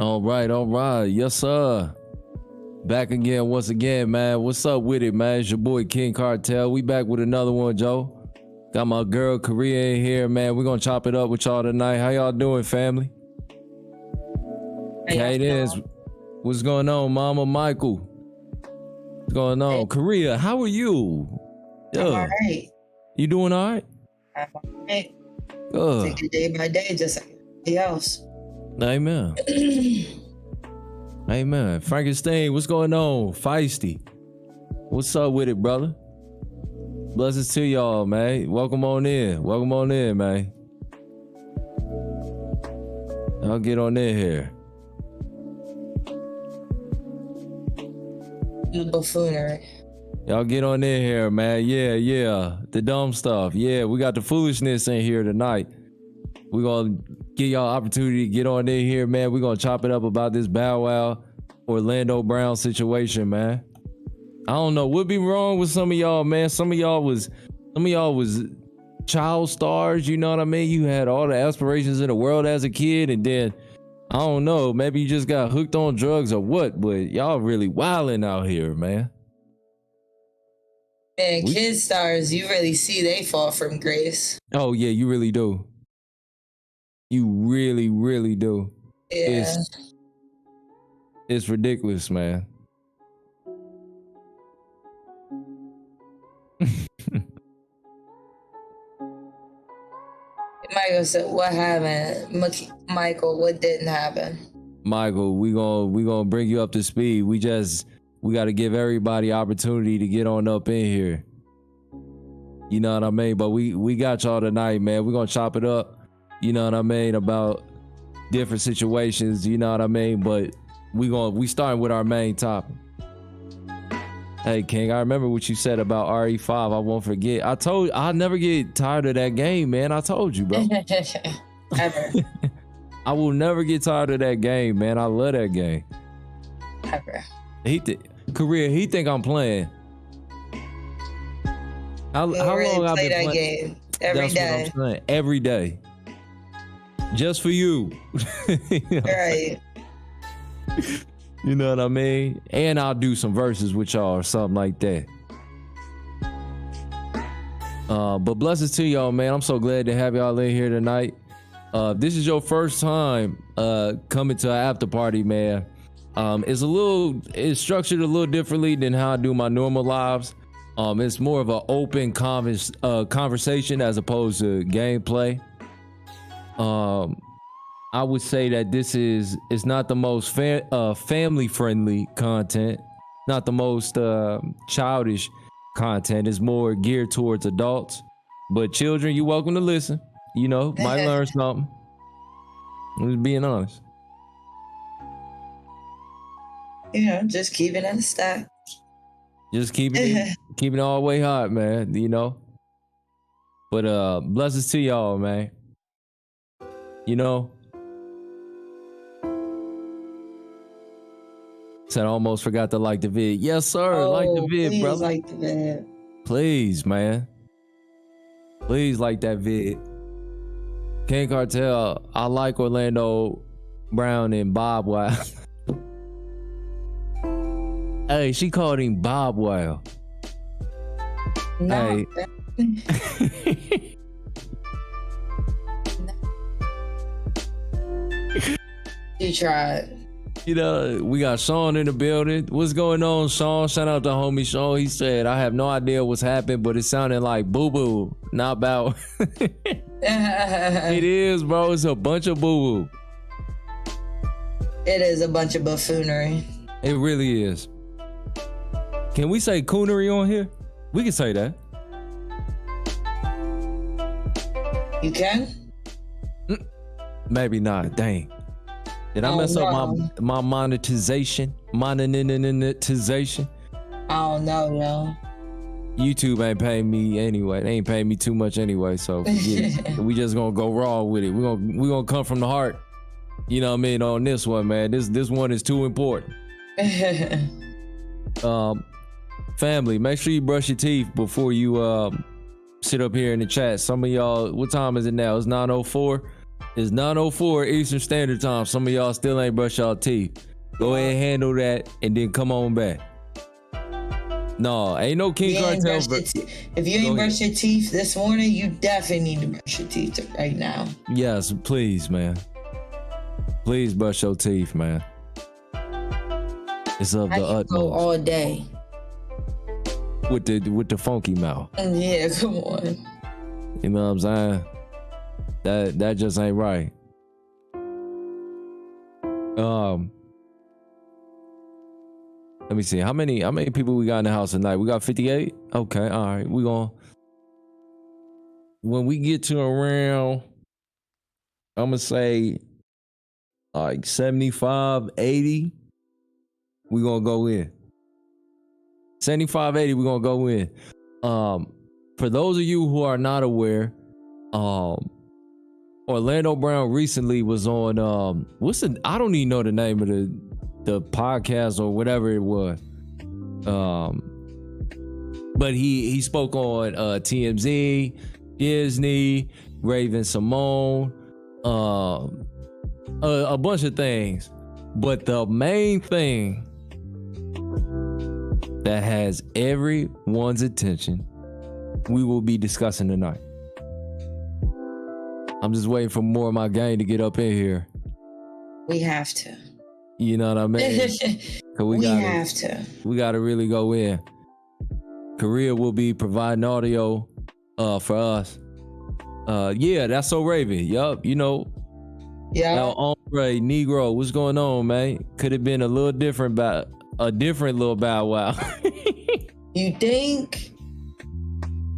All right. Yes, sir. Back again, once again, man. What's up with it, man? It's your boy King Cartel. We back with another one, Joe. Got my girl Korea in here, man. We're gonna chop it up with y'all tonight. How y'all doing, family? Hey, it is. What's going on, Mama Michael? What's going on? Hey. Korea, how are you? I'm all right. You doing all right? I'm all right. Take it day by day, just like everybody else. Amen. Amen. Frankenstein, what's going on? Feisty. What's up with it, brother? Blessings to y'all, man. Welcome on in, man. I'll get on in here. The buffoonery. Y'all get on in here, man. Yeah. The dumb stuff. Yeah, we got the foolishness in here tonight. We're going to give y'all opportunity to get on in here, man. We're going to chop it up about this Bow Wow, Orlando Brown situation, man. I don't know what be wrong with some of y'all, man. Some of y'all was child stars, you know what I mean? You had all the aspirations in the world as a kid, and then, I don't know, maybe you just got hooked on drugs or what, but y'all really wilding out here, man. Man, kid stars, you really see they fall from grace. Oh, yeah, you really do. You really, really do. Yeah. It's ridiculous, man. Michael said, "What happened?" Michael, what didn't happen? Michael, we gonna bring you up to speed. We got to give everybody opportunity to get on up in here. You know what I mean? But we got y'all tonight, man. We're gonna chop it up. You know what I mean, about different situations, you know what I mean? But we starting with our main topic. Hey, King, I remember what you said about RE5. I won't forget. I'll never get tired of that game, man. I told you, bro. Ever. I will never get tired of that game, man. I love that game. Ever. He think I'm playing. How long I've been playing that game? Every day. What I'm saying. Every day. Just for you. Right. You know what I mean? And I'll do some verses with y'all or something like that. But blessings to y'all, man. I'm so glad to have y'all in here tonight. This is your first time coming to an after party, man. It's structured a little differently than how I do my normal lives. It's more of an open conversation as opposed to gameplay. I would say that this is not the most family friendly content, not the most childish content. It's more geared towards adults, but children, you're welcome to listen. You know, might learn something. I'm just being honest. You know, just keeping it a stack. Just keeping it all the way hot, man. You know. But blessings to y'all, man. You know. Said I almost forgot to like the vid. Yes, sir. Like the vid, brother. Like the vid. Please, man. Please like that vid. King Cartel, I like Orlando Brown and Bob Wow. Hey, she called him Bob Wow. No. Hey. You tried. You know, we got Sean in the building. What's going on, Sean? Shout out to homie Sean. He said, I have no idea what's happened, but it sounded like boo-boo, not about. It is, bro. It's a bunch of boo-boo. It is a bunch of buffoonery. It really is. Can we say coonery on here? We can say that. You can? Maybe not. Dang. Did I mess up my monetization? Monetization? I don't know, yo. YouTube ain't paying me anyway. They ain't paying me too much anyway, so forget it. We just gonna go raw with it. We gonna come from the heart. You know what I mean? On this one, man. This one is too important. Family, make sure you brush your teeth before you sit up here in the chat. Some of y'all, what time is it now? It's 9:04. It's 9:04 Eastern Standard Time. Some of y'all still ain't brushed y'all teeth. Go ahead and handle that and then come on back. No, ain't no King Cartel. If you ain't brushed your teeth this morning, you definitely need to brush your teeth right now. Yes, please, man. Please brush your teeth, man. It's of the utmost. Go all day with the funky mouth. Yeah, come on. You know what I'm saying? That just ain't right. Let me see. How many people we got in the house tonight? We got 58? Okay, all right. When we get to around, I'm gonna say like 75, 80, we gonna go in. 75, 80, we gonna go in. For those of you who are not aware, Orlando Brown recently was on I don't even know the name of the podcast or whatever it was. But he spoke on TMZ, Disney, Raven Symone, a bunch of things. But the main thing that has everyone's attention, we will be discussing tonight. I'm just waiting for more of my gang to get up in here. We have to. You know what I mean? We have to. We got to really go in. Korea will be providing audio for us. Yeah, that's so Raven. Yup, you know. Yeah. El Hombre Negro, what's going on, man? Could have been a little different, a different little Bow Wow. You think?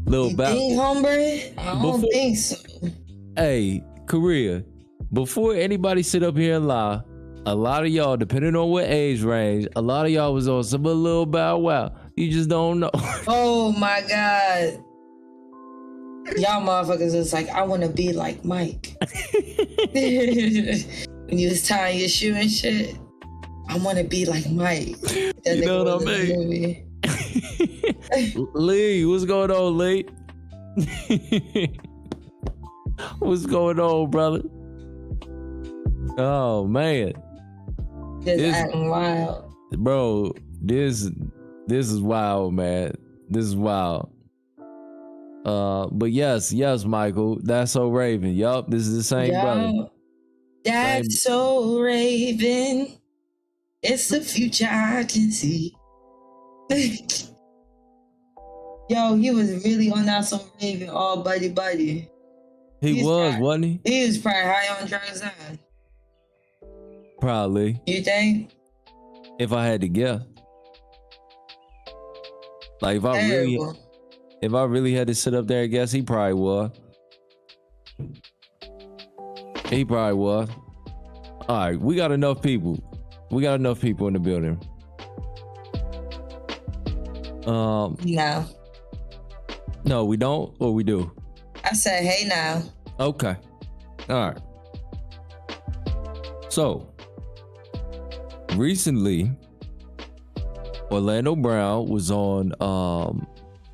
Little you Bow. Think, hombre? I don't think so. Hey, Korea, before anybody sit up here and lie, a lot of y'all, depending on what age range, a lot of y'all was on some little Bow Wow. You just don't know. Oh my God. Y'all motherfuckers is like, I want to be like Mike. When you was tying your shoe and shit, I want to be like Mike. That you know what I mean? Lee, what's going on, Lee? What's going on, brother? Oh man, just acting wild, bro. This is wild, man. This is wild. But yes, Michael. That's so Raven. Yup, this is the same brother. That's so Raven. It's the future I can see. Yo, he was really on that song Raven, all buddy. He was, wasn't he? He was probably high on drugs then. Probably. You think? If I had to guess. Like if I really had to sit up there and guess, he probably was. He probably was. All right, we got enough people. We got enough people in the building. No, we don't, or we do? I said, hey now. Okay. All right. So, recently, Orlando Brown was on.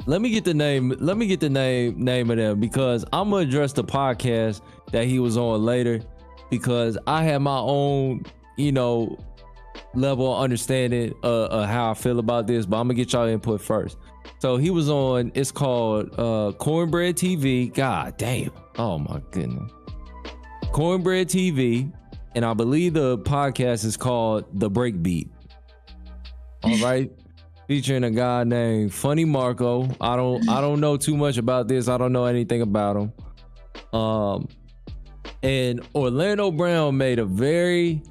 Let me get the name of them, because I'm gonna address the podcast that he was on later, because I have my own, level of understanding of how I feel about this. But I'm gonna get y'all input first. So he was on. It's called Cornbread TV. God damn. Oh my goodness. Cornbread TV, and I believe the podcast is called The Breakbeat. All right. Featuring a guy named Funny Marco. I don't know too much about this. I don't know anything about him. And Orlando Brown made a very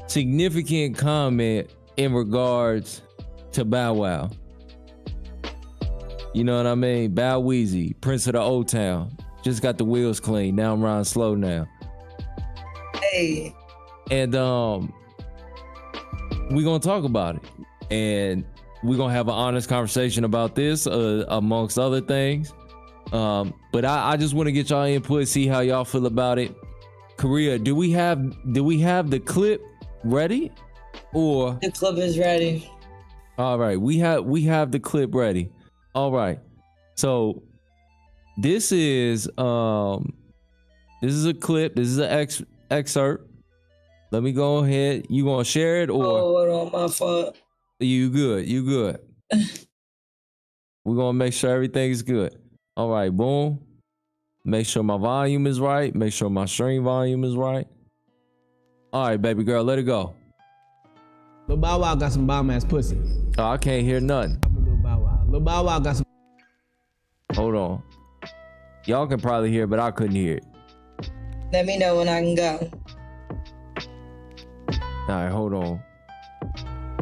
significant comment in regards to Bow Wow. You know what I mean? Bow Weezy, Prince of the Old Town. Just got the wheels clean. Now I'm riding slow now. Hey. And we're gonna talk about it. And we're gonna have an honest conversation about this, amongst other things. But I just want to get y'all input, see how y'all feel about it. Korea, do we have the clip ready? Or the clip is ready. All right, we have the clip ready. All right. So this is This is a clip. This is an excerpt. Let me go ahead. You gonna share it or? Oh, hold on, my fault. You good. You good. We're gonna make sure everything is good. All right, boom. Make sure my volume is right. Make sure my stream volume is right. All right, baby girl, let it go. Lil Bow Wow got some bomb ass pussy. Oh, I can't hear nothing. Lil Bow Wow. Lil Bow Wow got some. Hold on. Y'all can probably hear, but I couldn't hear it. Let me know when I can go. All right, hold on.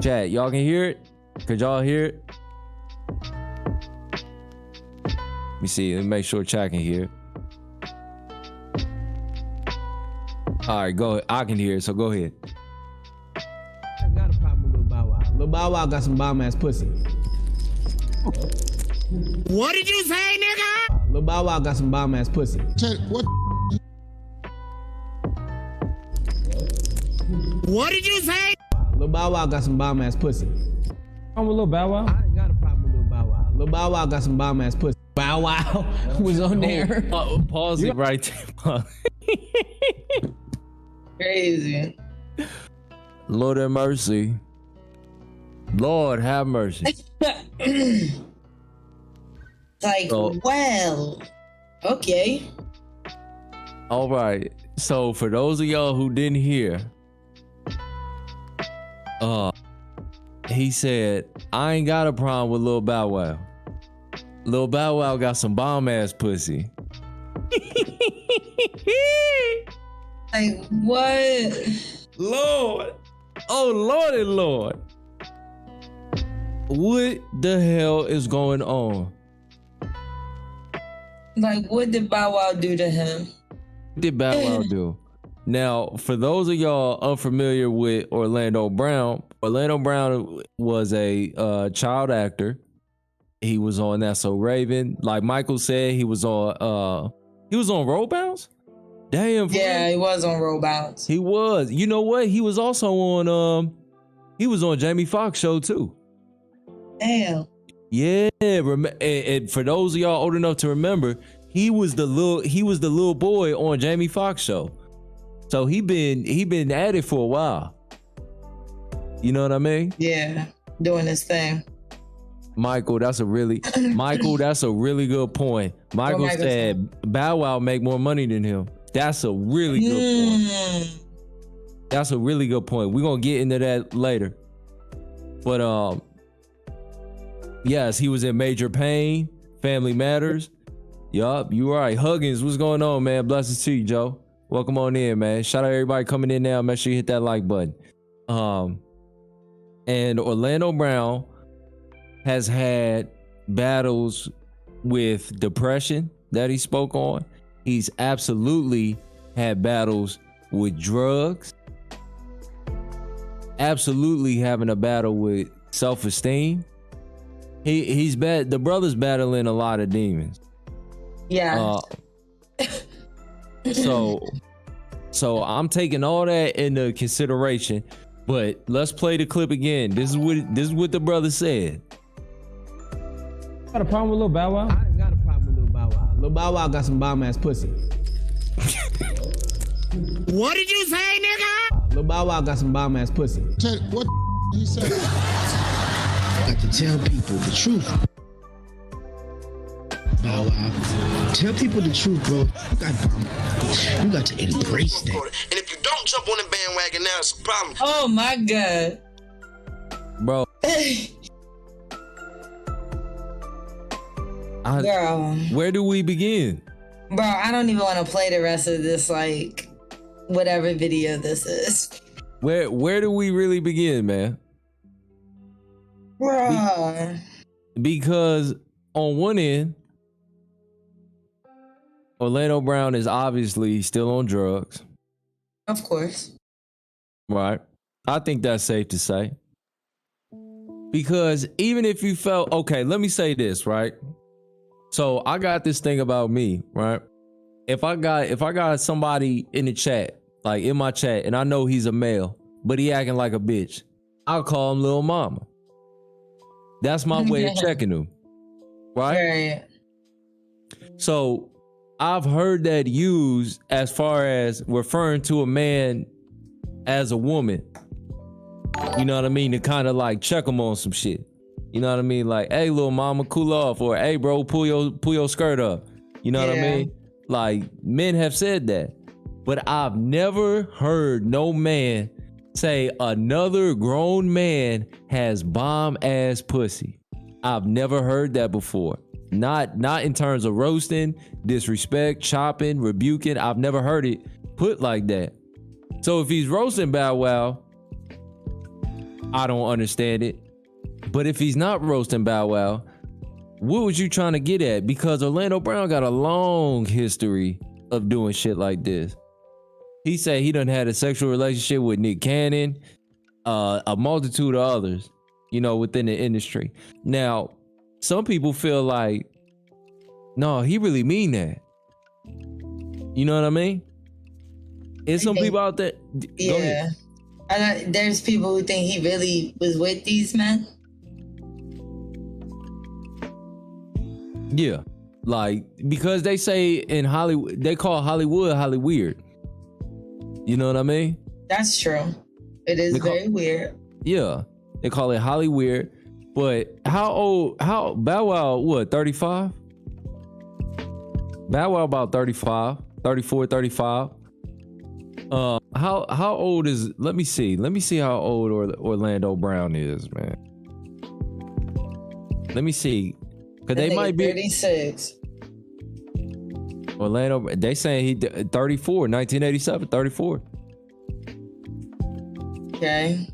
Chat, y'all can hear it? Could y'all hear it? Let me see. Let me make sure chat can hear it. All right, go ahead. I can hear it, so go ahead. I got a problem with Lil Bow Wow. Lil Bow Wow got some bomb ass pussy. What did you say, nigga? Lil Bow Wow got some bomb ass pussy. What? What did you say? Lil Bow Wow got some bomb ass pussy. I'm with Lil Bow Wow. I ain't got a problem with Lil Bow Wow. Lil Bow Wow got some bomb ass pussy. Bow Wow was on there. Pause it right there. Crazy. Lord have mercy. Lord have mercy. Like, Oh. well, okay. All right. So for those of y'all who didn't hear, he said, I ain't got a problem with Lil Bow Wow. Lil Bow Wow got some bomb ass pussy. Like, what? Lord. Oh, Lord and Lord. What the hell is going on? Like, what did Bow Wow do to him? What did Bow Wow do? Now, for those of y'all unfamiliar with Orlando Brown was a child actor. He was on That's So Raven. Like Michael said, he was on Roll Bounce? Damn. Yeah, he was on Roll Bounce. He was. You know what? He was also on Jamie Foxx show too. Damn. Yeah, and for those of y'all old enough to remember, he was the little boy on Jamie Foxx show. So he been at it for a while. You know what I mean? Yeah, doing his thing. Michael, that's a really good point. Michael said Bow Wow make more money than him. That's a really good point. That's a really good point. We're gonna get into that later. But yes, he was in Major Pain, Family Matters. Yup, you right. Huggins, what's going on, man? Blessings to you, Joe. Welcome on in, man. Shout out everybody coming in now. Make sure you hit that like button. And Orlando Brown has had battles with depression that he spoke on. He's absolutely had battles with drugs. Absolutely having a battle with self-esteem. He's bad. The brother's battling a lot of demons. Yeah. So I'm taking all that into consideration, but let's play the clip again. This is what the brother said. Got a problem with Lil Bow Wow? I ain't got a problem with Lil Bow Wow. Lil Bow Wow got some bomb ass pussy. What did you say, nigga? Lil Bow Wow got some bomb ass pussy. What he said? Got to tell people the truth. Bow Wow. Tell people the truth, bro. You got to embrace that. And if you don't jump on the bandwagon now, it's a problem. Oh my God. Bro. Girl. Where do we begin? Bro, I don't even want to play the rest of this, like, whatever video this is. Where do we really begin, man? Bro. Because on one end, Orlando Brown is obviously still on drugs. Of course. Right. I think that's safe to say. Because even if you felt, okay, let me say this, right? So I got this thing about me, right? If I got somebody in the chat, like in my chat, and I know he's a male, but he acting like a bitch, I'll call him Lil Mama. That's my way of checking him. Right? Right. So I've heard that used as far as referring to a man as a woman. You know what I mean? To kind of like check him on some shit. You know what I mean? Like, hey, little mama, cool off, or hey, bro, pull your skirt up. You know what I mean? Like, men have said that, but I've never heard no man say another grown man has bomb ass pussy. I've never heard that before. Not in terms of roasting, disrespect, chopping, rebuking. I've never heard it put like that. So if he's roasting Bow Wow, I don't understand it. But if he's not roasting Bow Wow, what was you trying to get at? Because Orlando Brown got a long history of doing shit like this. He said he done had a sexual relationship with Nick Cannon, a multitude of others, you know, within the industry. Now, some people feel like, no, he really mean that. You know what I mean? There's some people out there. Yeah. There's people who think he really was with these men. Yeah. Like, because they say in Hollywood, they call Hollywood Hollyweird. You know what I mean? That's true. It is very weird. Yeah. They call it Hollyweird. But how Bow Wow, what, 35? Bow Wow about 35, 34, 35. How old is, let me see how old Orlando Brown is, man. Let me see. Cause they might be 36. Orlando, they saying he 34, 1987, 34. Okay.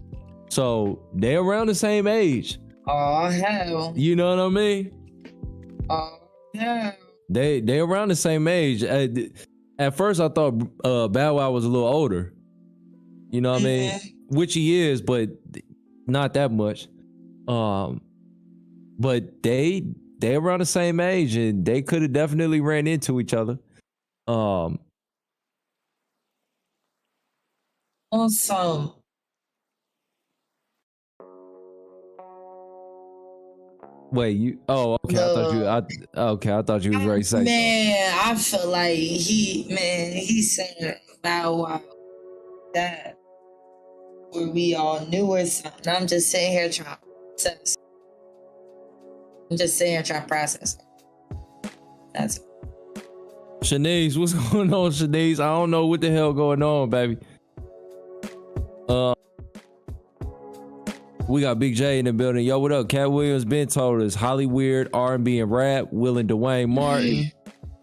So they around the same age. Oh hell. You know what I mean? Oh hell. They around the same age. At first I thought Bow Wow was a little older. You know what I mean? Which he is, but not that much. But they around the same age, and they could have definitely ran into each other. Awesome. Wait, you? Oh, okay. I thought you was ready to say. Man, I feel like he said Bow Wow that where we all knew or something. I'm just sitting here trying to process. That's Shanice, what's going on, Shanice? I don't know what the hell going on, baby. We got Big J in the building. Yo, what up? Cat Williams been told us Hollyweird, R&B and rap, Will and Dwayne Martin,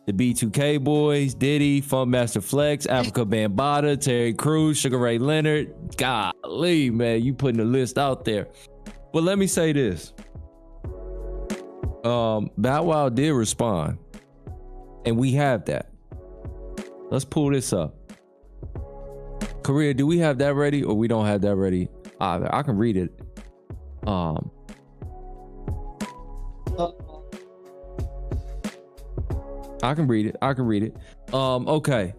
the B2K Boys, Diddy, Funkmaster Flex, Africa Bambaataa, Terry Crews, Sugar Ray Leonard. Golly, man, you putting the list out there. But let me say this. Bow Wow did respond, and we have that. Let's pull this up. Korea, do we have that ready, or we don't have that ready either? I can read it. I can read it. Okay.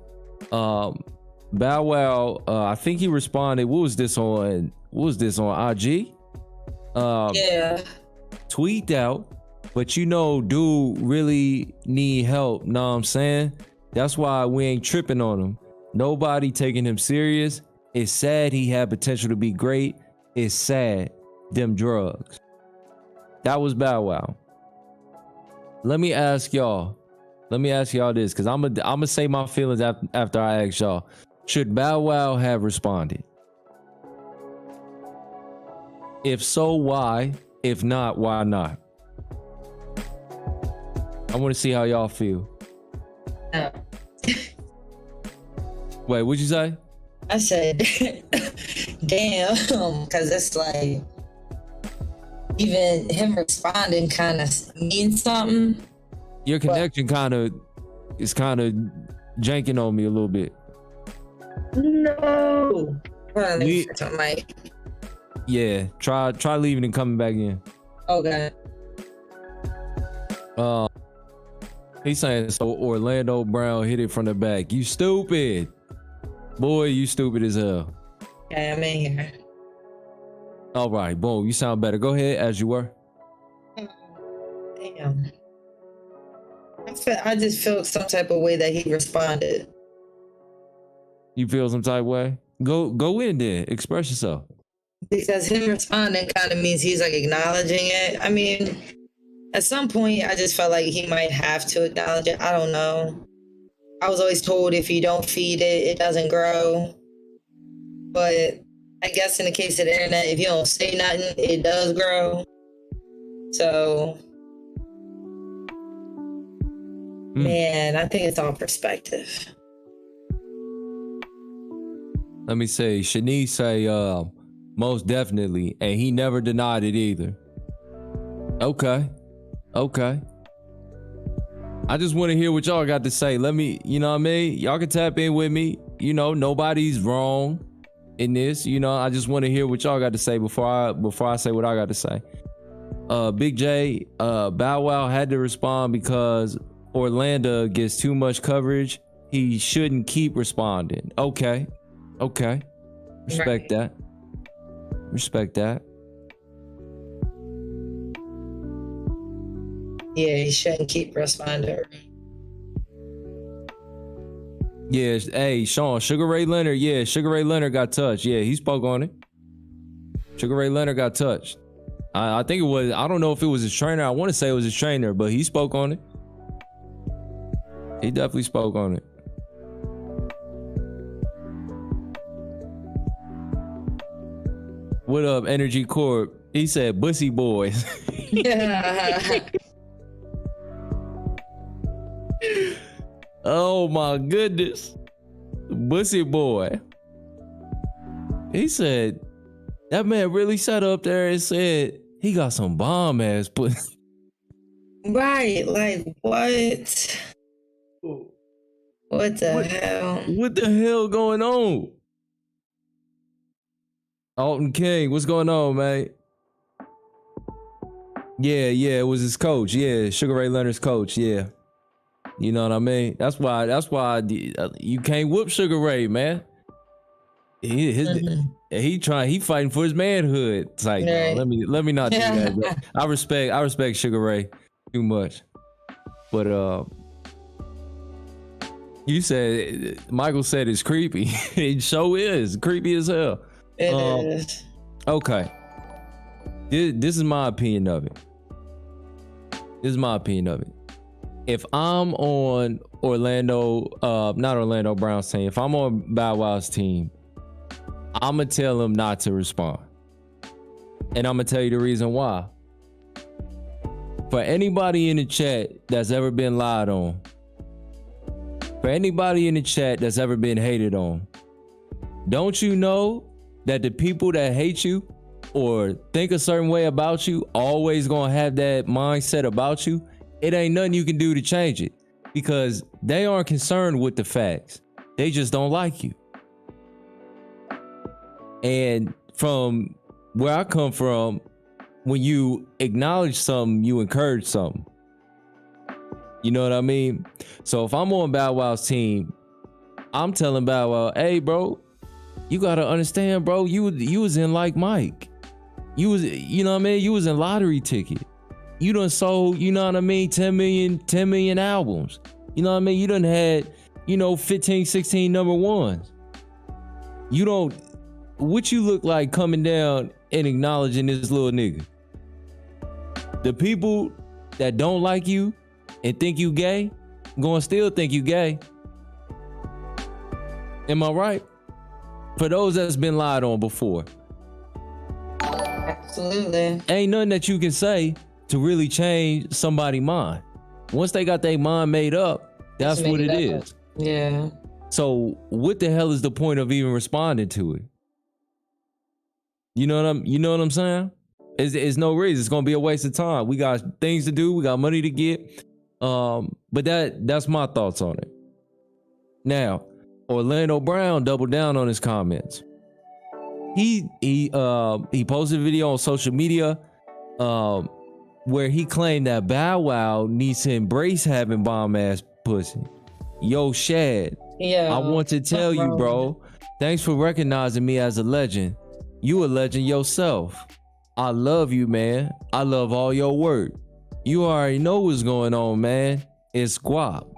Bow Wow, I think he responded. What was this on IG? yeah. Tweet out. But you know, dude really need help, know what I'm saying? That's why we ain't tripping on him. Nobody taking him serious. It's sad he had potential to be great. It's sad. Them drugs. That was Bow Wow. Let me ask y'all this, because I'm gonna say my feelings after I ask y'all. Should Bow Wow have responded? If so, why? If not, why not? I want to see how y'all feel. Wait, what'd you say? I said, damn, because it's like, even him responding kind of means something. Your connection is kind of janking on me a little bit. No. Mic. Yeah, try leaving and coming back in. Okay. He's saying, so Orlando Brown hit it from the back. You stupid. Boy, you stupid as hell. Okay, I'm in here. All right, boom. You sound better. Go ahead, as you were. Damn. I just felt some type of way that he responded. You feel some type of way? Go in there. Express yourself. Because him responding kind of means he's like acknowledging it. I mean, at some point, I just felt like he might have to acknowledge it. I don't know. I was always told if you don't feed it, it doesn't grow. But I guess in the case of the internet, if you don't say nothing, it does grow. So, man, I think it's all perspective. Let me say, Shanice say, most definitely, and he never denied it either. Okay. I just want to hear what y'all got to say. Let me, you know what I mean? Y'all can tap in with me. You know, nobody's wrong in this. You know, I just want to hear what y'all got to say before I say what I got to say. Big J, Bow Wow had to respond because Orlando gets too much coverage. He shouldn't keep responding. Okay. Respect that. Yeah, he shouldn't keep responding. Yeah, hey, Sean, Sugar Ray Leonard. Yeah, Sugar Ray Leonard got touched. Yeah, he spoke on it. Sugar Ray Leonard got touched. I think it was, I don't know if it was his trainer. I want to say it was his trainer, but he spoke on it. He definitely spoke on it. What up, Energy Corp? He said, "Bussy boys." Oh my goodness, Bussy boy. He said that man really sat up there and said he got some bomb ass pussy. Right, like what? What the hell? What the hell going on? Alton King, what's going on, man? Yeah, it was his coach. Yeah, Sugar Ray Leonard's coach. Yeah, you know what I mean. That's why you can't whoop Sugar Ray, man. He fighting for his manhood. It's like, right. No, let me not do that. But I respect Sugar Ray too much. But you said Michael said it's creepy. It sure is creepy as hell. It is. Okay. This is my opinion of it. If I'm on not Orlando Brown's team, if I'm on Bow Wow's team, I'm going to tell him not to respond. And I'm going to tell you the reason why. For anybody in the chat that's ever been lied on, for anybody in the chat that's ever been hated on, don't you know that the people that hate you or think a certain way about you always gonna have that mindset about you? It ain't nothing you can do to change it because they aren't concerned with the facts. They just don't like you. And from where I come from, when you acknowledge something, you encourage something. You know what I mean? So if I'm on Bow Wow's team, I'm telling Bow Wow, hey, bro, you gotta understand, bro, you was in like Mike. You was, you know what I mean? You was in lottery ticket. You done sold, you know what I mean, 10 million albums. You know what I mean? You done had, 15, 16 number ones. You don't, what you look like coming down and acknowledging this little nigga? The people that don't like you and think you gay, gonna still think you gay. Am I right? For those that's been lied on before. Absolutely. Ain't nothing that you can say to really change somebody's mind. Once they got their mind made up, that's what it is. Yeah. So what the hell is the point of even responding to it? You know what I'm saying? It's no reason. It's gonna be a waste of time. We got things to do. We got money to get. But that's my thoughts on it. Now, Orlando Brown doubled down on his comments. He posted a video on social media where he claimed that Bow Wow needs to embrace having bomb ass pussy. Yo, Shad, I want to tell you, bro, thanks for recognizing me as a legend. You a legend yourself. I love you, man. I love all your work. You already know what's going on, man. is squab.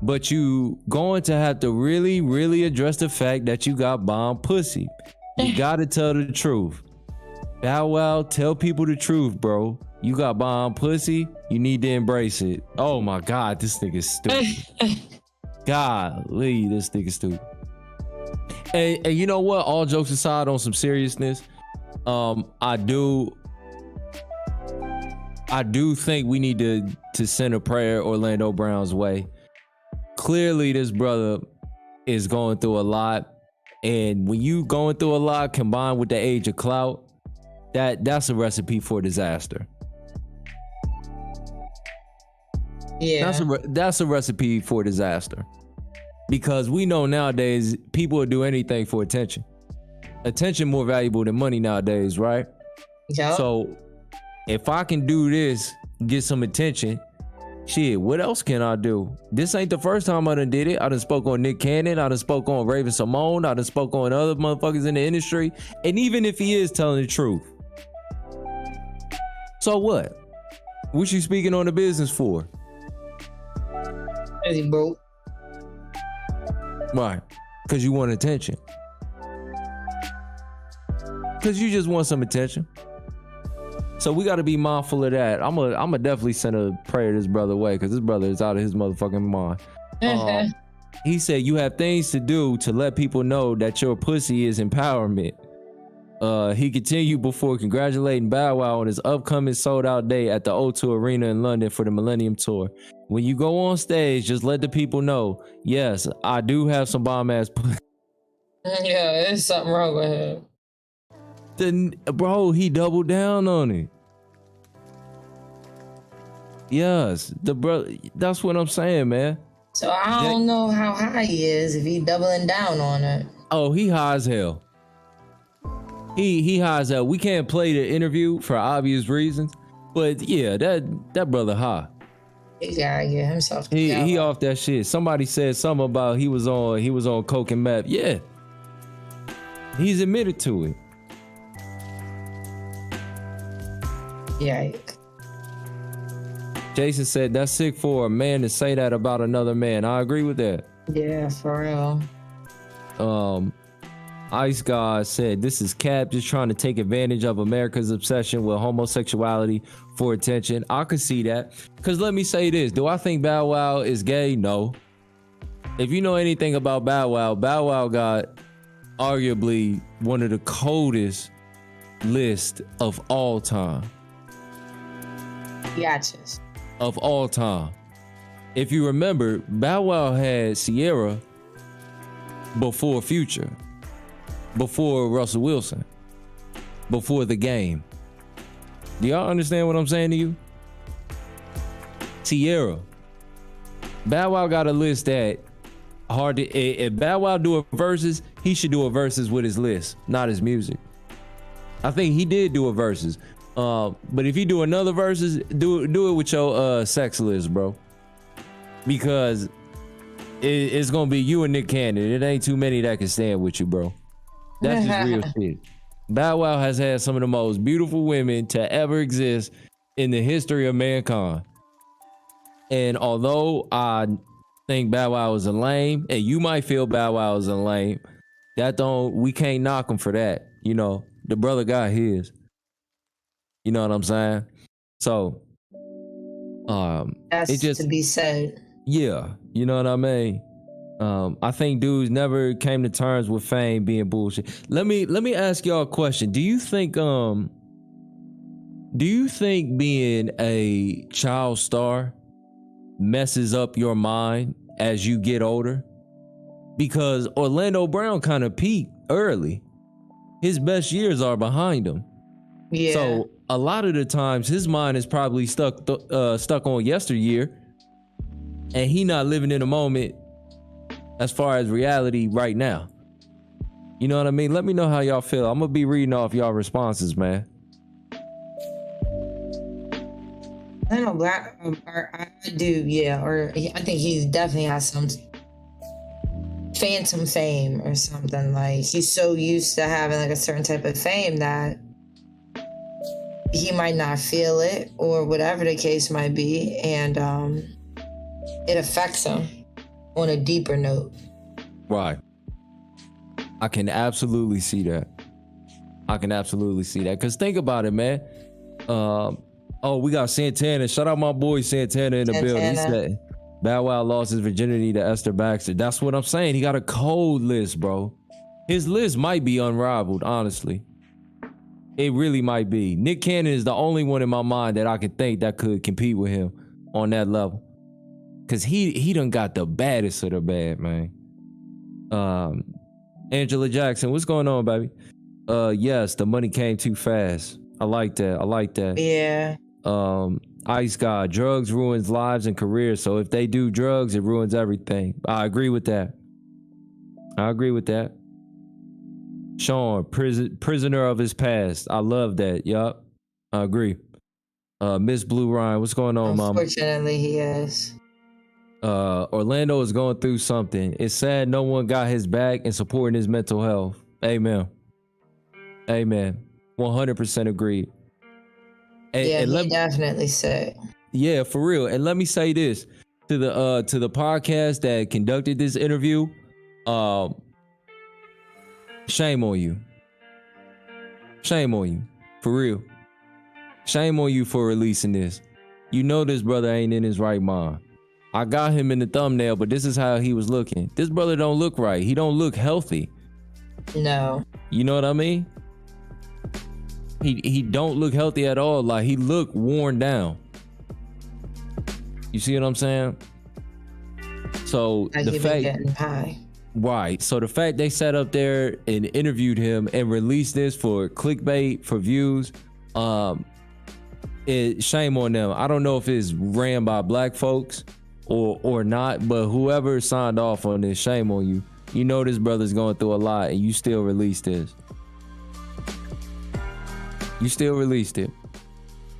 But you going to have to really, really address the fact that you got bomb pussy. You gotta tell the truth. Bow Wow, tell people the truth, bro. You got bomb pussy. You need to embrace it. Oh my God, this nigga's stupid. Golly, this nigga's stupid. And you know what? All jokes aside, on some seriousness, I do think we need to send a prayer Orlando Brown's way. Clearly, this brother is going through a lot, and when you going through a lot combined with the age of clout, that's a recipe for disaster. Yeah, that's a recipe for disaster, because we know nowadays people will do anything for attention. Attention more valuable than money nowadays, right? yeah. So if I can do this, get some attention, shit, what else can I do? This ain't the first time I done did it. I done spoke on Nick Cannon. I done spoke on Raven Symone. I done spoke on other motherfuckers in the industry. And even if he is telling the truth, so what? What you speaking on the business for? Is he broke? Why? Because you want attention. Because you just want some attention. So we got to be mindful of that. I'm a definitely send a prayer this brother away, because this brother is out of his motherfucking mind. He said you have things to do to let people know that your pussy is empowerment. He continued before congratulating Bow Wow on his upcoming sold-out day at the O2 Arena in London for the Millennium Tour. When you go on stage, just let the people know, yes, I do have some bomb-ass pussy. Yeah, there's something wrong with him. Then, bro, he doubled down on it. Yes, the brother. That's what I'm saying, man. So I don't know how high he is if he doubling down on it. Oh, he high as hell. He high as hell. We can't play the interview for obvious reasons, but yeah, that brother high. He gotta get himself together. He off that shit. Somebody said something about he was on coke and meth. Yeah, he's admitted to it. Yeah. Jason said that's sick for a man to say that about another man. I agree with that. Yeah, for real. Ice God said this is Cap just trying to take advantage of America's obsession with homosexuality for attention. I could see that, because let me say this: do I think Bow Wow is gay? No. If you know anything about Bow Wow got arguably one of the coldest lists of all time. Gotchas. Of all time. If you remember, Bow Wow had Sierra before Future, before Russell Wilson, before The Game. Do y'all understand what I'm saying to you? Sierra. Bow Wow got a list that hard to, if Bow Wow do a verses, he should do a verses with his list, not his music. I think he did do a verses. But if you do another verses, do it with your sex list, bro. Because it's gonna be you and Nick Cannon. It ain't too many that can stand with you, bro. That's just real shit. Bow Wow has had some of the most beautiful women to ever exist in the history of mankind. And although I think Bow Wow is a lame, and you might feel Bow Wow is a lame, we can't knock him for that. You know, the brother got his. You know what I'm saying? So, that's it just to be said. Yeah, you know what I mean. I think dudes never came to terms with fame being bullshit. Let me ask y'all a question. Do you think being a child star messes up your mind as you get older? Because Orlando Brown kind of peaked early. His best years are behind him. Yeah. So a lot of the times his mind is probably stuck on yesteryear, and he not living in the moment as far as reality right now. You know what I mean? Let me know how y'all feel. I'm gonna be reading off y'all responses, man. I know I do, yeah. Or I think he definitely has some phantom fame or something. Like, he's so used to having like a certain type of fame that he might not feel it, or whatever the case might be. And it affects him on a deeper note. Right. I can absolutely see that. Because think about it, man. We got Santana. Shout out my boy Santana in the building. He said Bow Wow lost his virginity to Esther Baxter. That's what I'm saying. He got a cold list, bro. His list might be unrivaled, honestly. It really might be. Nick Cannon is the only one in my mind that I can think that could compete with him on that level. Cause he done got the baddest of the bad, man. Angela Jackson, what's going on, baby? Yes, the money came too fast. I like that. Yeah. Ice God, drugs ruins lives and careers. So if they do drugs, it ruins everything. I agree with that. Sean, prisoner of his past. I love that. Yup. I agree. Miss Blue Ryan, what's going on, mama? Unfortunately, he is. Orlando is going through something. It's sad no one got his back and supporting his mental health. Amen. 100% agreed. And he definitely sick. Yeah, for real. And let me say this to the podcast that conducted this interview. Shame on you. For real. Shame on you for releasing this. You know this brother ain't in his right mind. I got him in the thumbnail, but this is how he was looking. This brother don't look right. He don't look healthy. No. You know what I mean? He don't look healthy at all. Like, he look worn down. You see what I'm saying? So like the fact, getting high. Right. So the fact they sat up there and interviewed him and released this for clickbait, for views, shame on them. I don't know if it's ran by black folks or not, but whoever signed off on this, shame on you. You know this brother's going through a lot and you still released this. You still released it.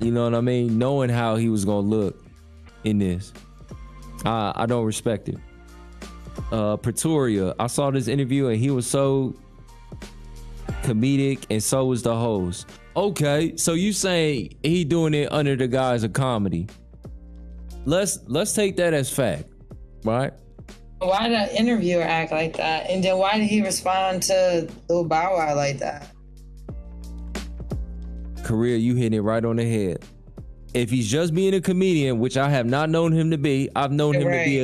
You know what I mean? Knowing how he was going to look in this. I don't respect it. Pretoria, I saw this interview and he was so comedic and so was the host. Okay, so you saying he doing it under the guise of comedy. Let's take that as fact, right? Why did that interviewer act like that? And then why did he respond to Lil Bow Wow like that? Career, you hitting it right on the head. If he's just being a comedian, which I have not known him to be, I've known him to be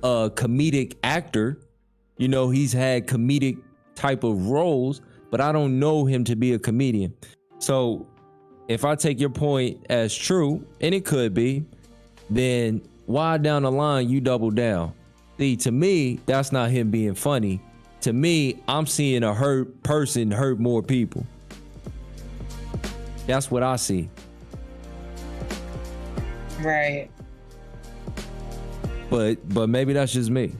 a comedic actor. You know, he's had comedic type of roles, but I don't know him to be a comedian. So if I take your point as true, and it could be, then why down the line you double down? See, to me, that's not him being funny. To me, I'm seeing a hurt person hurt more people. That's what I see. Right. But maybe that's just me.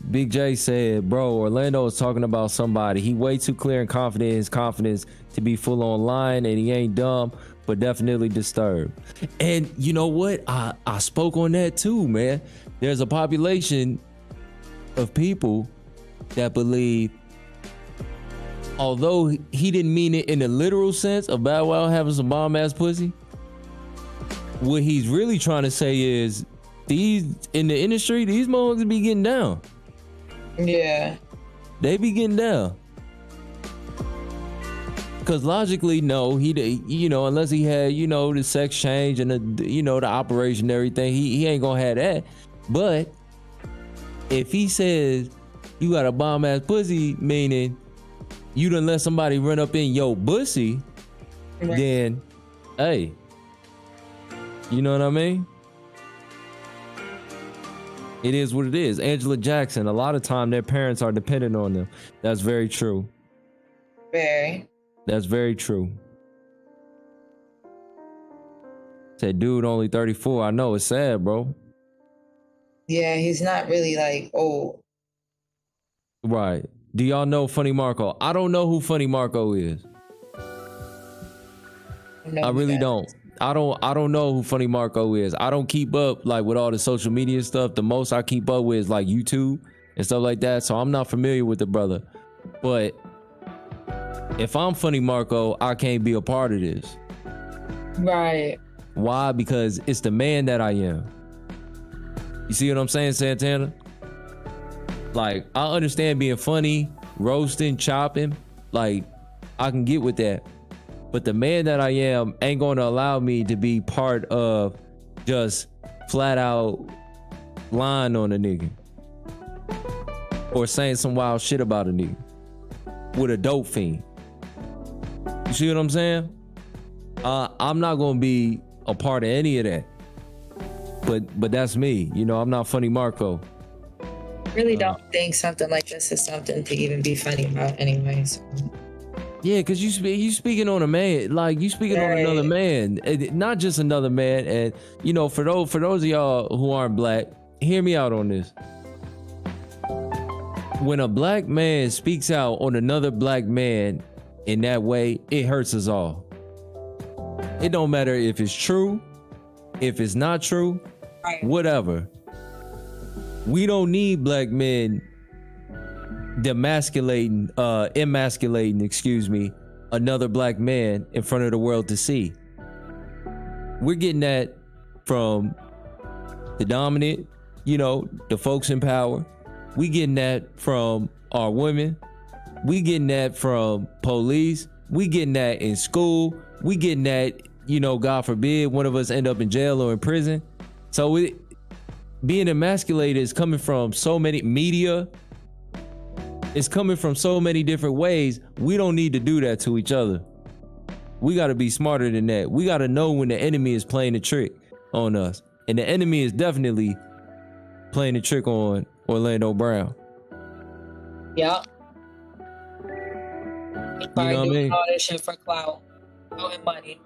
Big J said, bro, Orlando is talking about somebody. He way too clear and confident in his confidence to be full on lying, and he ain't dumb, but definitely disturbed. And you know what? I spoke on that too, man. There's a population of people that believe, although he didn't mean it in the literal sense of Bow Wow having some bomb ass pussy, what he's really trying to say is these in the industry, these motherfuckers be getting down. Yeah. They be getting down. Cause logically, no, unless he had, the sex change and the operation and everything, he ain't gonna have that. But if he says you got a bomb ass pussy, meaning you done let somebody run up in your pussy, then hey, you know what I mean? It is what it is. Angela Jackson, a lot of time their parents are dependent on them. That's very true. Very. That's very true. Said dude only 34. I know, it's sad, bro. Yeah, he's not really like old. Right. Do y'all know Funny Marco? I don't know who Funny Marco is. No, I really don't. I don't know who Funny Marco is. I don't keep up like with all the social media stuff. The most I keep up with is like YouTube and stuff like that. So I'm not familiar with the brother. But if I'm Funny Marco, I can't be a part of this. Right. Why? Because it's the man that I am. You see what I'm saying, Santana? Like, I understand being funny, roasting, chopping. Like, I can get with that. But the man that I am ain't going to allow me to be part of just flat out lying on a nigga. Or saying some wild shit about a nigga. With a dope fiend. You see what I'm saying? I'm not going to be a part of any of that. But that's me. You know, I'm not Funny Marco. Really don't think something like this is something to even be funny about anyways. Yeah, because you speaking on a man. Like, you speaking on another man. Not just another man. And, you know, for those of y'all who aren't black, hear me out on this. When a black man speaks out on another black man in that way, it hurts us all. It don't matter if it's true, if it's not true, whatever. We don't need black men emasculating, another black man in front of the world to see. We're getting that from the dominant, you know, the folks in power. We getting that from our women. We getting that from police. We getting that in school. We getting that, you know, God forbid, one of us end up in jail or in prison. So being emasculated is coming from so many media. It's coming from so many different ways. We don't need to do that to each other. We got to be smarter than that. We got to know when the enemy is playing a trick on us. And the enemy is definitely playing a trick on Orlando Brown. Yep. He probably You know what I doing mean? all this shit for clout. And money.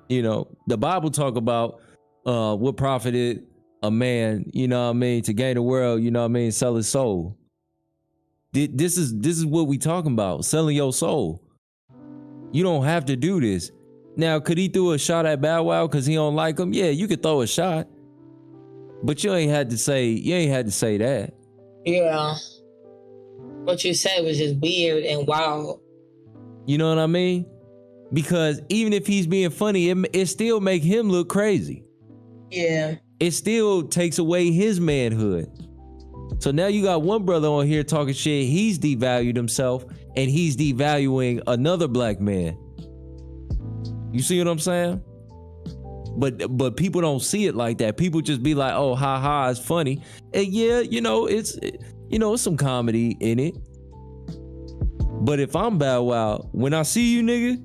You know, the Bible talk about what profited a man, you know what I mean, to gain the world, you know what I mean, sell his soul. This is what we talking about, selling your soul. You don't have to do this. Now, could he throw a shot at Bow Wow because he don't like him? Yeah, you could throw a shot. But you ain't had to say that. Yeah. What you said was just weird and wild. You know what I mean? Because even if he's being funny, it still make him look crazy. Yeah. It still takes away his manhood. So now you got one brother on here talking shit. He's devalued himself and he's devaluing another black man. You see what I'm saying? But people don't see it like that. People just be like, oh, ha ha, it's funny. And yeah, it's some comedy in it. But if I'm Bow Wow, when I see you, nigga,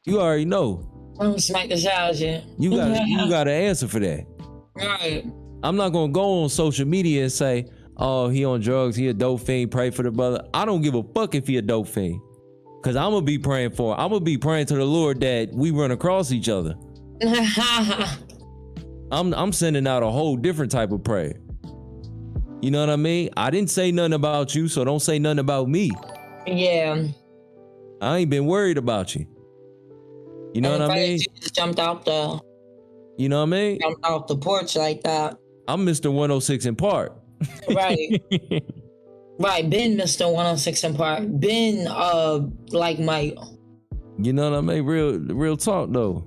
you already know. I'm gonna smack the shit out of you. You got to answer for that. Right. I'm not gonna go on social media and say, oh, he on drugs, he a dope fiend, pray for the brother. I don't give a fuck if he a dope fiend. Cause I'm gonna be praying for him. I'm gonna be praying to the Lord that we run across each other. I'm sending out a whole different type of prayer. You know what I mean? I didn't say nothing about you, so don't say nothing about me. Yeah. I ain't been worried about you. You know what I mean? You just jumped out the. You know what I mean? Jumped off the porch like that. I'm Mr. 106 in Park. Right. Right. Been Mr. 106 in Park. Been like Mike. You know what I mean? Real talk though.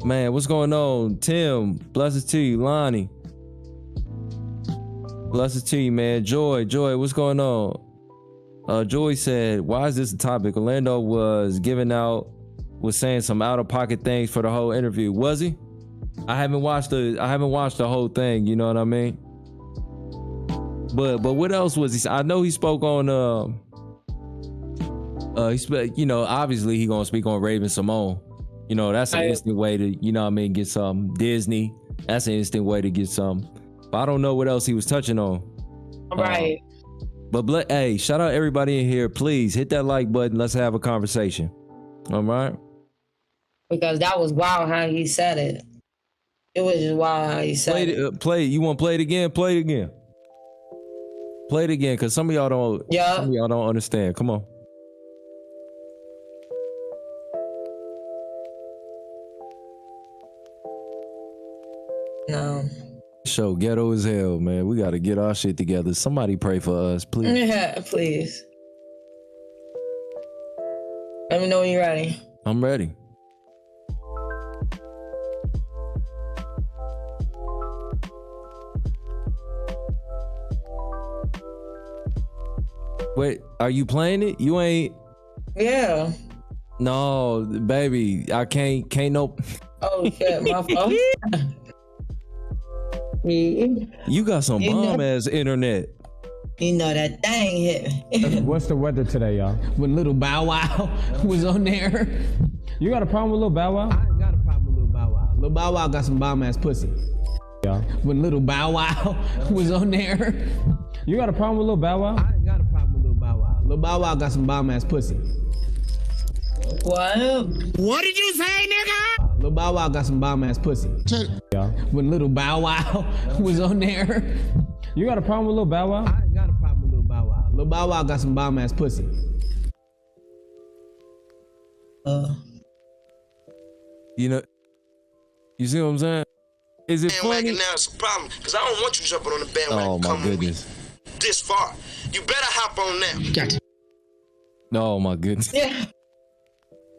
Man, what's going on? Tim, blessings to you. Lonnie, blessings to you, man. Joy, what's going on? Joy said, why is this a topic? Orlando was saying some out-of-pocket things for the whole interview. Was he? I haven't watched the whole thing, you know what I mean? But what else was he? I know he spoke on obviously he gonna speak on Raven Symone. You know, that's an instant way to, you know what I mean, get some Disney. That's an instant way to get some. But I don't know what else he was touching on. Right. But hey, shout out everybody in here. Please hit that like button. Let's have a conversation. All right? Because that was wild how he said it. It was just wild how he said it. Play it. You want to play it again? Play it again. Play it again, because some of y'all don't. Yeah. Some of y'all don't understand. Come on. No. Show ghetto as hell, man. We got to get our shit together. Somebody pray for us, please. Yeah, please. me know when you're ready. I'm ready. Wait, are you playing it? You ain't. Yeah. No, baby, I can't no. Oh shit, my fault. You got some bomb ass internet. You know that thing hit me. What's the weather today, y'all? When Little Bow Wow was on there. You got a problem with Lil Bow Wow? I ain't got a problem with Little Bow Wow. Little Bow Wow got some bomb ass pussy. Y'all. When Little Bow Wow was on there. You got a problem with Lil Bow Wow? I ain't got a problem with Little Bow Wow. Little Bow Wow got some bomb ass pussy. What? What did you say, nigga? Little Bow Wow got some bomb ass pussy. Y'all. When Little Bow Wow was on there. You got a problem with Lil Bow Wow? I ain't got a problem with Little Bow Wow. Little Bow Wow got some bomb ass pussy. You know, you see what I'm saying? Is it Bandwagon funny? now is a problem, because I don't want you jumping on the bandwagon. Oh my Come with me goodness. this far. You better hop on now. Got to. Oh my goodness. Yeah.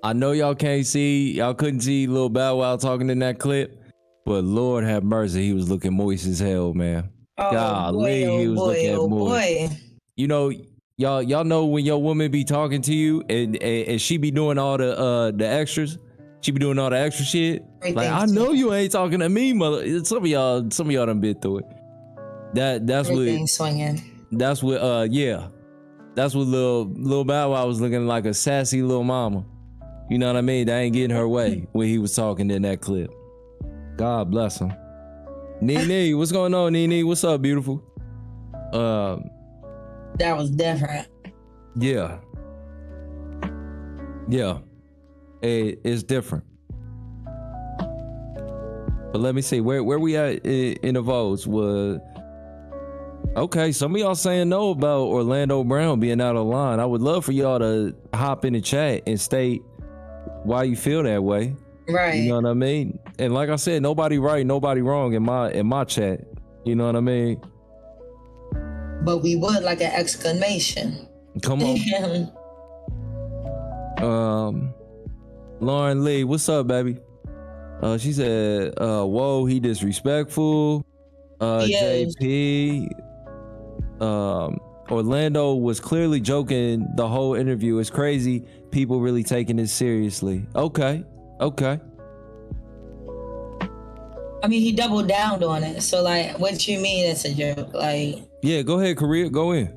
I know y'all can't see, y'all couldn't see Lil Bow Wow talking in that clip, but Lord have mercy, he was looking moist as hell, man. Oh, Golly, boy, he was looking oh, moist. boy. You know, y'all know when your woman be talking to you and she be doing all the extras. She be doing all the extra shit. Like, I know you ain't talking to me, mother. Some of y'all done been through it. That's Everything what swinging. that's what yeah. That's what Lil Bow Wow was looking like, a sassy little mama. You know what I mean? That ain't getting her way when he was talking in that clip. God bless him. Nene, what's going on, Nene? What's up, beautiful? That was different. Yeah. Yeah. It's different. But let me see, where we at in the votes was... Okay, some of y'all saying no about Orlando Brown being out of line. I would love for y'all to hop in the chat and state why you feel that way. Right. You know what I mean? And like I said, nobody right, nobody wrong in my chat. You know what I mean? But we would like an exclamation. Come on. Lauren Lee, what's up, baby? She said, whoa, he disrespectful. Yes. JP. Orlando was clearly joking the whole interview. It's crazy people really taking it seriously. Okay. I mean, he doubled down on it. So, like, what you mean it's a joke? Like, Yeah, go ahead, Korea. Go in.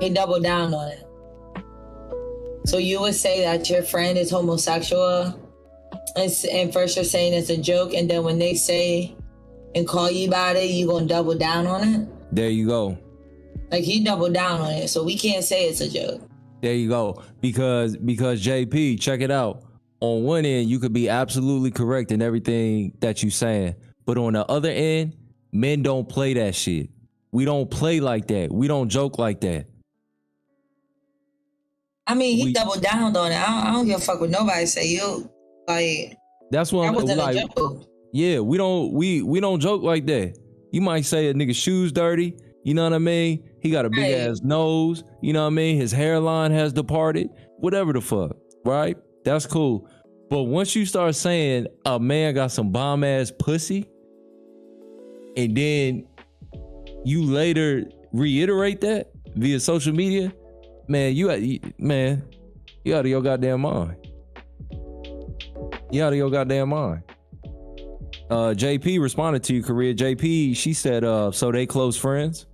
he doubled down on it. So you would say that your friend is homosexual, and first you're saying it's a joke, and then when they say and call you about it, you gonna double down on it? There you go. Like, he doubled down on it, so we can't say it's a joke. There you go. Because JP, check it out. On one end, you could be absolutely correct in everything that you saying. But on the other end, men don't play that shit. We don't play like that. We don't joke like that. I mean, he doubled down on it. I don't give a fuck what nobody say. You, like, That's what that I'm wasn't like. a joke. Yeah, we don't joke like that. You might say a nigga shoes dirty. You know what I mean? He got a big ass nose. You know what I mean? His hairline has departed. Whatever the fuck, right? That's cool. But once you start saying a man got some bomb ass pussy, and then you later reiterate that via social media, man, you out of your goddamn mind. You out of your goddamn mind. JP responded to you, Korea. JP, she said, so they close friends?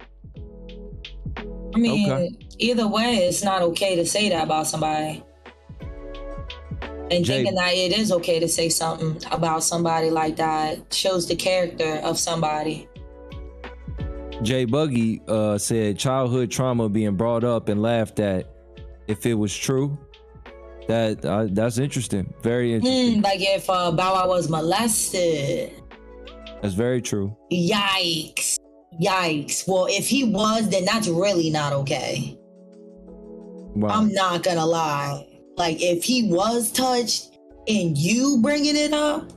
I mean, either way, it's not okay to say that about somebody. And thinking that it is okay to say something about somebody like that shows the character of somebody. Jay Buggy said childhood trauma being brought up and laughed at. If it was true, that's interesting. Very interesting. Like if Bow Wow was molested. That's very true. Yikes. Well, if he was, then that's really not okay. Wow. I'm not gonna lie. Like, if he was touched and you bringing it up,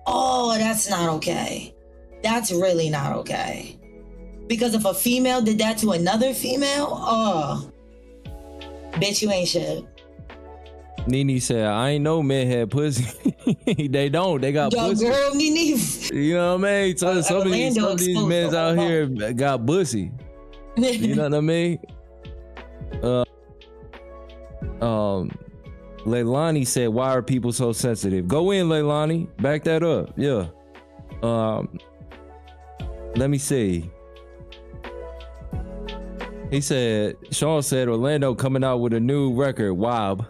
oh, that's not okay. That's really not okay. Because if a female did that to another female, oh, bitch, you ain't shit. Nene said, I ain't know men had pussy. They don't. They got Yo, pussy. girl, me neither. You know what I mean? So, some of these men out here got pussy. You know what I mean? Leilani said, why are people so sensitive? Go in, Leilani. Back that up. Yeah. Let me see. He said, Sean said, Orlando coming out with a new record. Wob.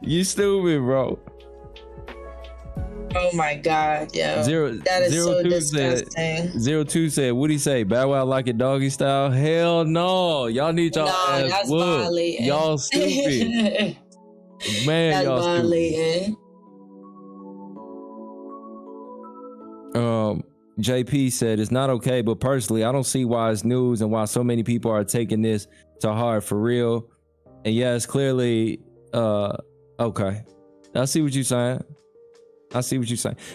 You stupid, bro. Oh my God, yo. That is so disgusting. 02 said, what'd he say? Bow Wow like it doggy style? Hell no. Y'all need y'all ass that's whooped. violating. Y'all stupid. Man, that's y'all violating. stupid. JP said, it's not okay, but personally, I don't see why it's news and why so many people are taking this to heart for real. And yes, clearly, okay. I see what you're saying.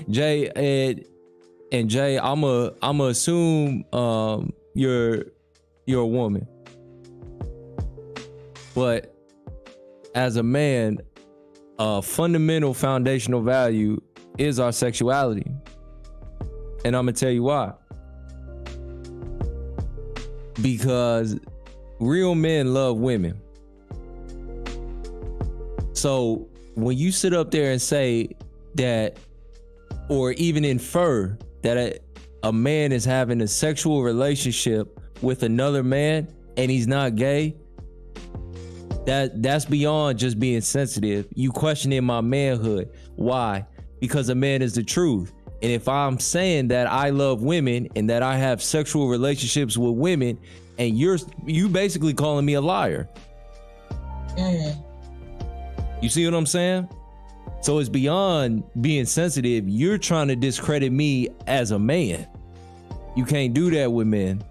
Jay, Ed, and Jay, I'ma assume you're a woman. But as a man, a fundamental foundational value is our sexuality. And I'm gonna tell you why. Because real men love women. So when you sit up there and say that, or even infer that a man is having a sexual relationship with another man and he's not gay, that's beyond just being sensitive. You questioning my manhood. Why? Because a man is the truth. And if I'm saying that I love women and that I have sexual relationships with women, and you basically calling me a liar. You see what I'm saying? So it's beyond being sensitive. You're trying to discredit me as a man. You can't do that with men.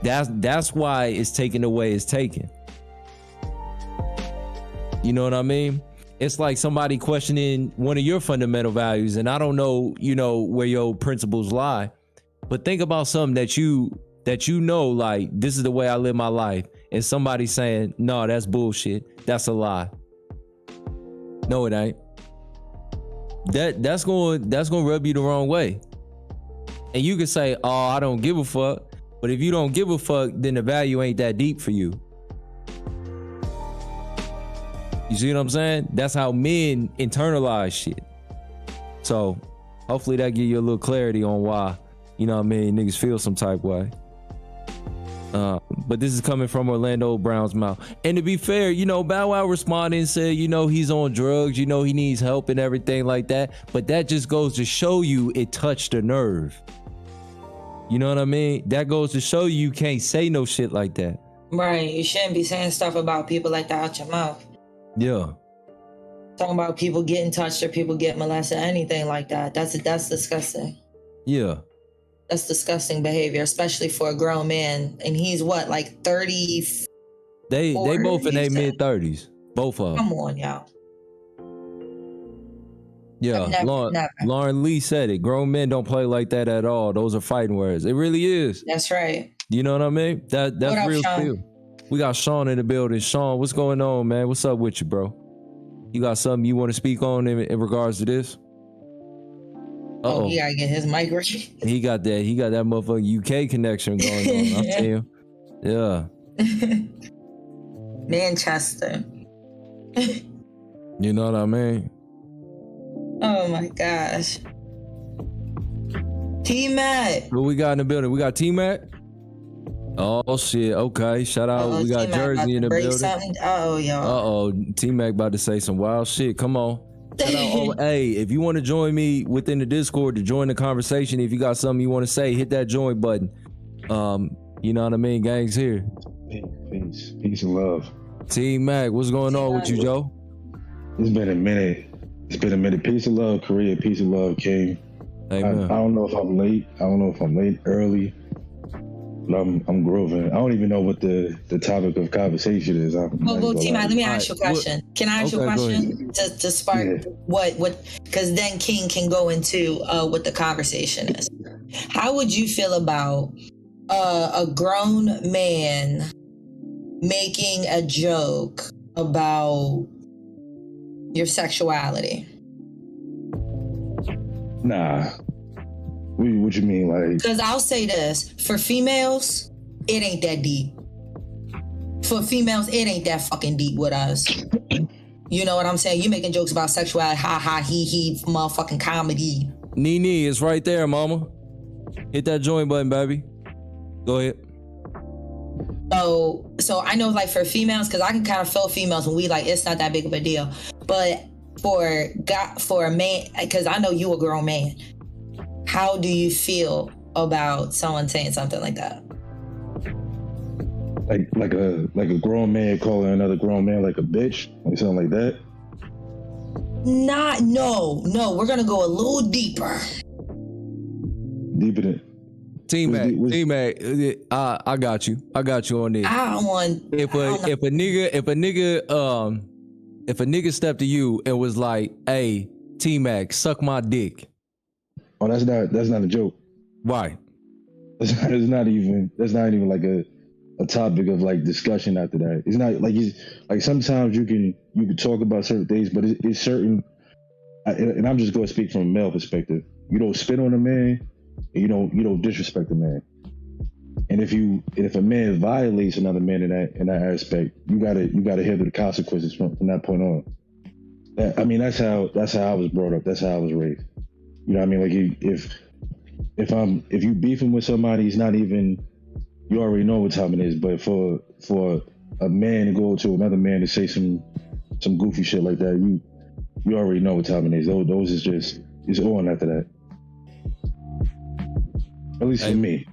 That's why it's taken the way it's taken. You know what I mean? It's like somebody questioning one of your fundamental values, and I don't know, where your principles lie, but think about something that you know, like, this is the way I live my life, and somebody saying, no, that's bullshit. That's a lie. No, it ain't. That's going to rub you the wrong way. And you can say, oh, I don't give a fuck. But if you don't give a fuck, then the value ain't that deep for you. You see what I'm saying? That's how men internalize shit. So hopefully that give you a little clarity on why, niggas feel some type way. But this is coming from Orlando Brown's mouth. And to be fair, Bow Wow responded and said, he's on drugs, he needs help and everything like that. But that just goes to show you it touched a nerve. You know what I mean? That goes to show you can't say no shit like that. Right. You shouldn't be saying stuff about people like that out your mouth. Yeah. Talking about people getting touched or people get molested, anything like that. That's disgusting. Yeah. That's disgusting behavior, especially for a grown man. And he's what, like 30? They both in their mid-30s. Both of them. Come on, y'all. Yeah, never. Lauren Lee said it. Grown men don't play like that at all. Those are fighting words. It really is. That's right. You know what I mean? That's up, real Sean? spill. We got Sean in the building. Sean, what's going on, man? What's up with you, bro? You got something you want to speak on in regards to this? Oh, he gotta get his mic right. He got that motherfucking UK connection going on. I see him. Yeah. Manchester. You know what I mean? Oh my gosh. T-Mac. Who we got in the building? We got T-Mac? Oh shit. Okay. Shout out. We got T-Mac Jersey in the building. Something. Oh, y'all. T-Mac about to say some wild shit. Come on. Shout out. Hey, if you want to join me within the Discord to join the conversation, if you got something you want to say, hit that join button. You know what I mean? Gang's here. Peace and love. T-Mac, what's going on with you, Joe? It's been a minute. Peace and love, Korea. Peace and love, King. Amen. I don't know if I'm late. Early. But I'm grooving. I don't even know what the topic of conversation is. Well, T-Mac, let me ask you a question. Can I ask you a question to spark what? Because then King can go into what the conversation is. How would you feel about a grown man making a joke about your sexuality? Nah. What you mean, like? Because I'll say this, for females, it ain't that deep. For females, it ain't that fucking deep with us. You know what I'm saying? You making jokes about sexuality, ha ha, he, motherfucking comedy. Nene, it's right there, mama. Hit that join button, baby. Go ahead. So I know, like, for females, because I can kind of feel females when we like, it's not that big of a deal. But for a man, because I know you a grown man, how do you feel about someone saying something like that? Like a grown man calling another grown man like a bitch, like something like that. No. We're gonna go a little deeper. Deeper than. T-Mac, I got you on this. I don't want. If a nigga stepped to you and was like, "Hey, T-Mac, suck my dick." Oh, that's not a joke. Why? That's not even like a topic of like discussion after that. It's not like sometimes you can talk about certain things, but it's certain. And I'm just going to speak from a male perspective. You don't spit on a man, and you don't disrespect a man. And if a man violates another man in that aspect, you gotta handle the consequences from that point on. That's how I was brought up. That's how I was raised. You know what I mean? Like if you beefing with somebody, it's not even, you already know what time it is. But for a man to go to another man to say some goofy shit like that, you already know what time it is. Those is just, it's on after that. At least for me.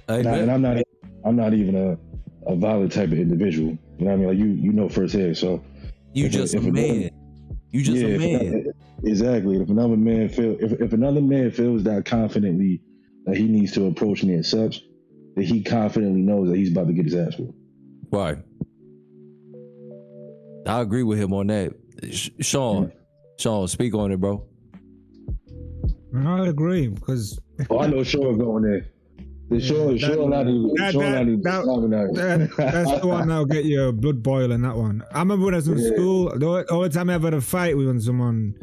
And I'm not even a violent type of individual. You know what I mean? Like you know firsthand. So you just a man. You just a man. Exactly. If another man feels that confidently that he needs to approach me as such, that he confidently knows that he's about to get his ass whooped. Right. I agree with him on that. Sean, speak on it, bro. I agree because. I know Sean going there. That's the one that'll get your blood boiling, that one. I remember when I was in school, the only time I ever had a fight was when someone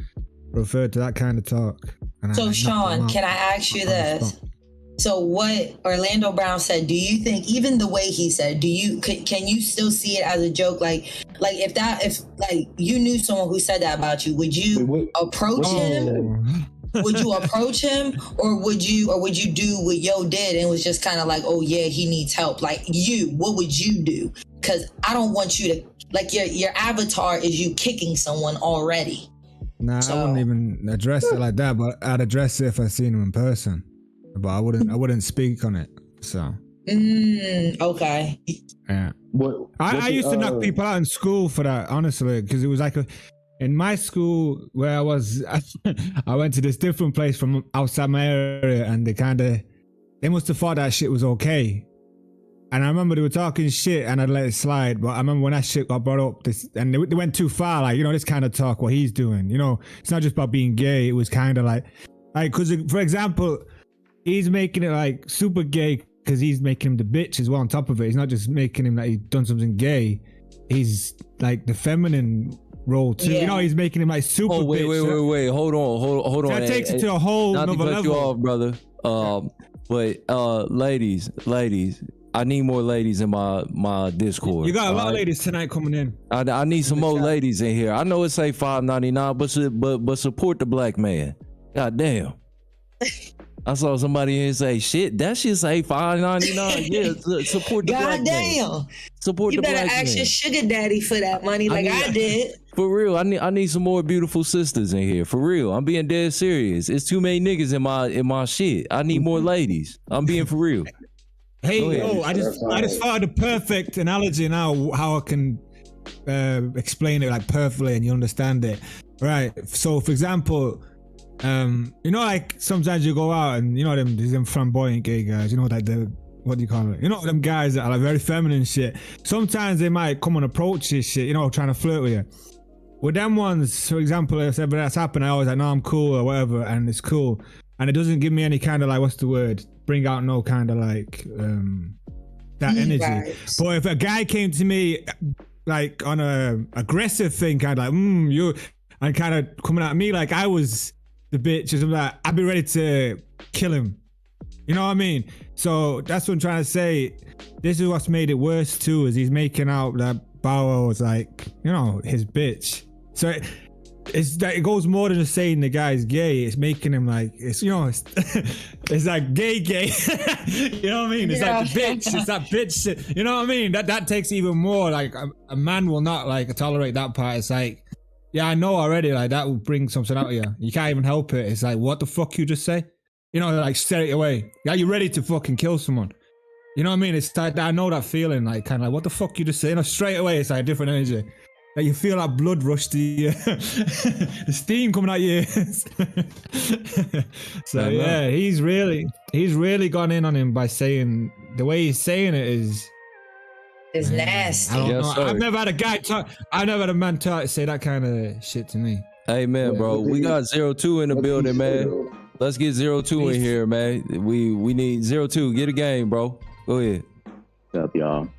referred to that kind of talk. So Sean, can I ask you this? So what Orlando Brown said, do you think, even the way he said, can you still see it as a joke? Like if you knew someone who said that about you, would you approach him? Would you approach him, or would you do what Yo did and was just kind of like, oh yeah, he needs help? Like what would you do? Because I don't want you to, like, your avatar is you kicking someone already. Nah, I wouldn't even address it like that, but I'd address it if I seen him in person. But I wouldn't speak on it. So. Okay. Yeah. I used to knock people out in school for that, honestly, because it was like in my school where I was, I went to this different place from outside my area, and they must have thought that shit was okay. And I remember they were talking shit and I'd let it slide. But I remember when that shit got brought up, and they went too far, like, this kind of talk, what he's doing, it's not just about being gay. It was kind of like, because for example, he's making it like super gay because he's making him the bitch as well on top of it. He's not just making him like he's done something gay. He's like the feminine role too. Yeah. He's making him like super bitch. Wait. Hold on. That takes it to a whole nother level. Not to cut you off, brother. But ladies, I need more ladies in my Discord. You got a lot of ladies tonight coming in. I need some more ladies in here. I know it say $5.99, but support the black man. God damn. I saw somebody here say, shit, that shit say $5.99. Yeah, support the black man. God damn. Support the black man. You better ask your sugar daddy for that money I did. For real, I need some more beautiful sisters in here. For real, I'm being dead serious. It's too many niggas in my shit. I need more ladies. I'm being for real. Hey, I just thought of the perfect analogy now, how I can explain it like perfectly and you understand it. Right. So for example, like sometimes you go out and them flamboyant gay guys, like what do you call it? Them guys that are like very feminine shit. Sometimes they might come and approach this shit, trying to flirt with you. With them ones, for example, if ever that's happened, I always like, no, I'm cool or whatever, and it's cool. And it doesn't give me any kind of like, what's the word? Bring out no kind of like, that energy. Vibes. But if a guy came to me like on a aggressive thing, kind of like you, and kind of coming at me like I was the bitch, or something like, I'd be ready to kill him. You know what I mean? So that's what I'm trying to say. This is what's made it worse too, is he's making out that Bow Wow was like, you know, his bitch. So it's that it goes more than just saying the guy's gay. It's making him like, it's, you know, it's like gay. You know what I mean? It's like the bitch. It's that bitch shit. You know what I mean? That takes even more. Like a man will not like tolerate that part. It's like, yeah, I know already. Like that will bring something out of you. You can't even help it. It's like, what the fuck you just say? You know, like straight away. Are you ready to fucking kill someone? You know what I mean? It's like, I know that feeling, like kind of like, what the fuck you just say? You know, straight away, it's like a different energy. Like you feel that blood rush to you, the steam coming out your ears. So yeah, he's really gone in on him by saying, the way he's saying it is nasty. I don't know. I've never had a man say that kind of shit to me. Hey man, bro, we got 02 in the building, man. Let's get 02 in here, man. We need 02. Get a game, bro. Go ahead. What's up, y'all?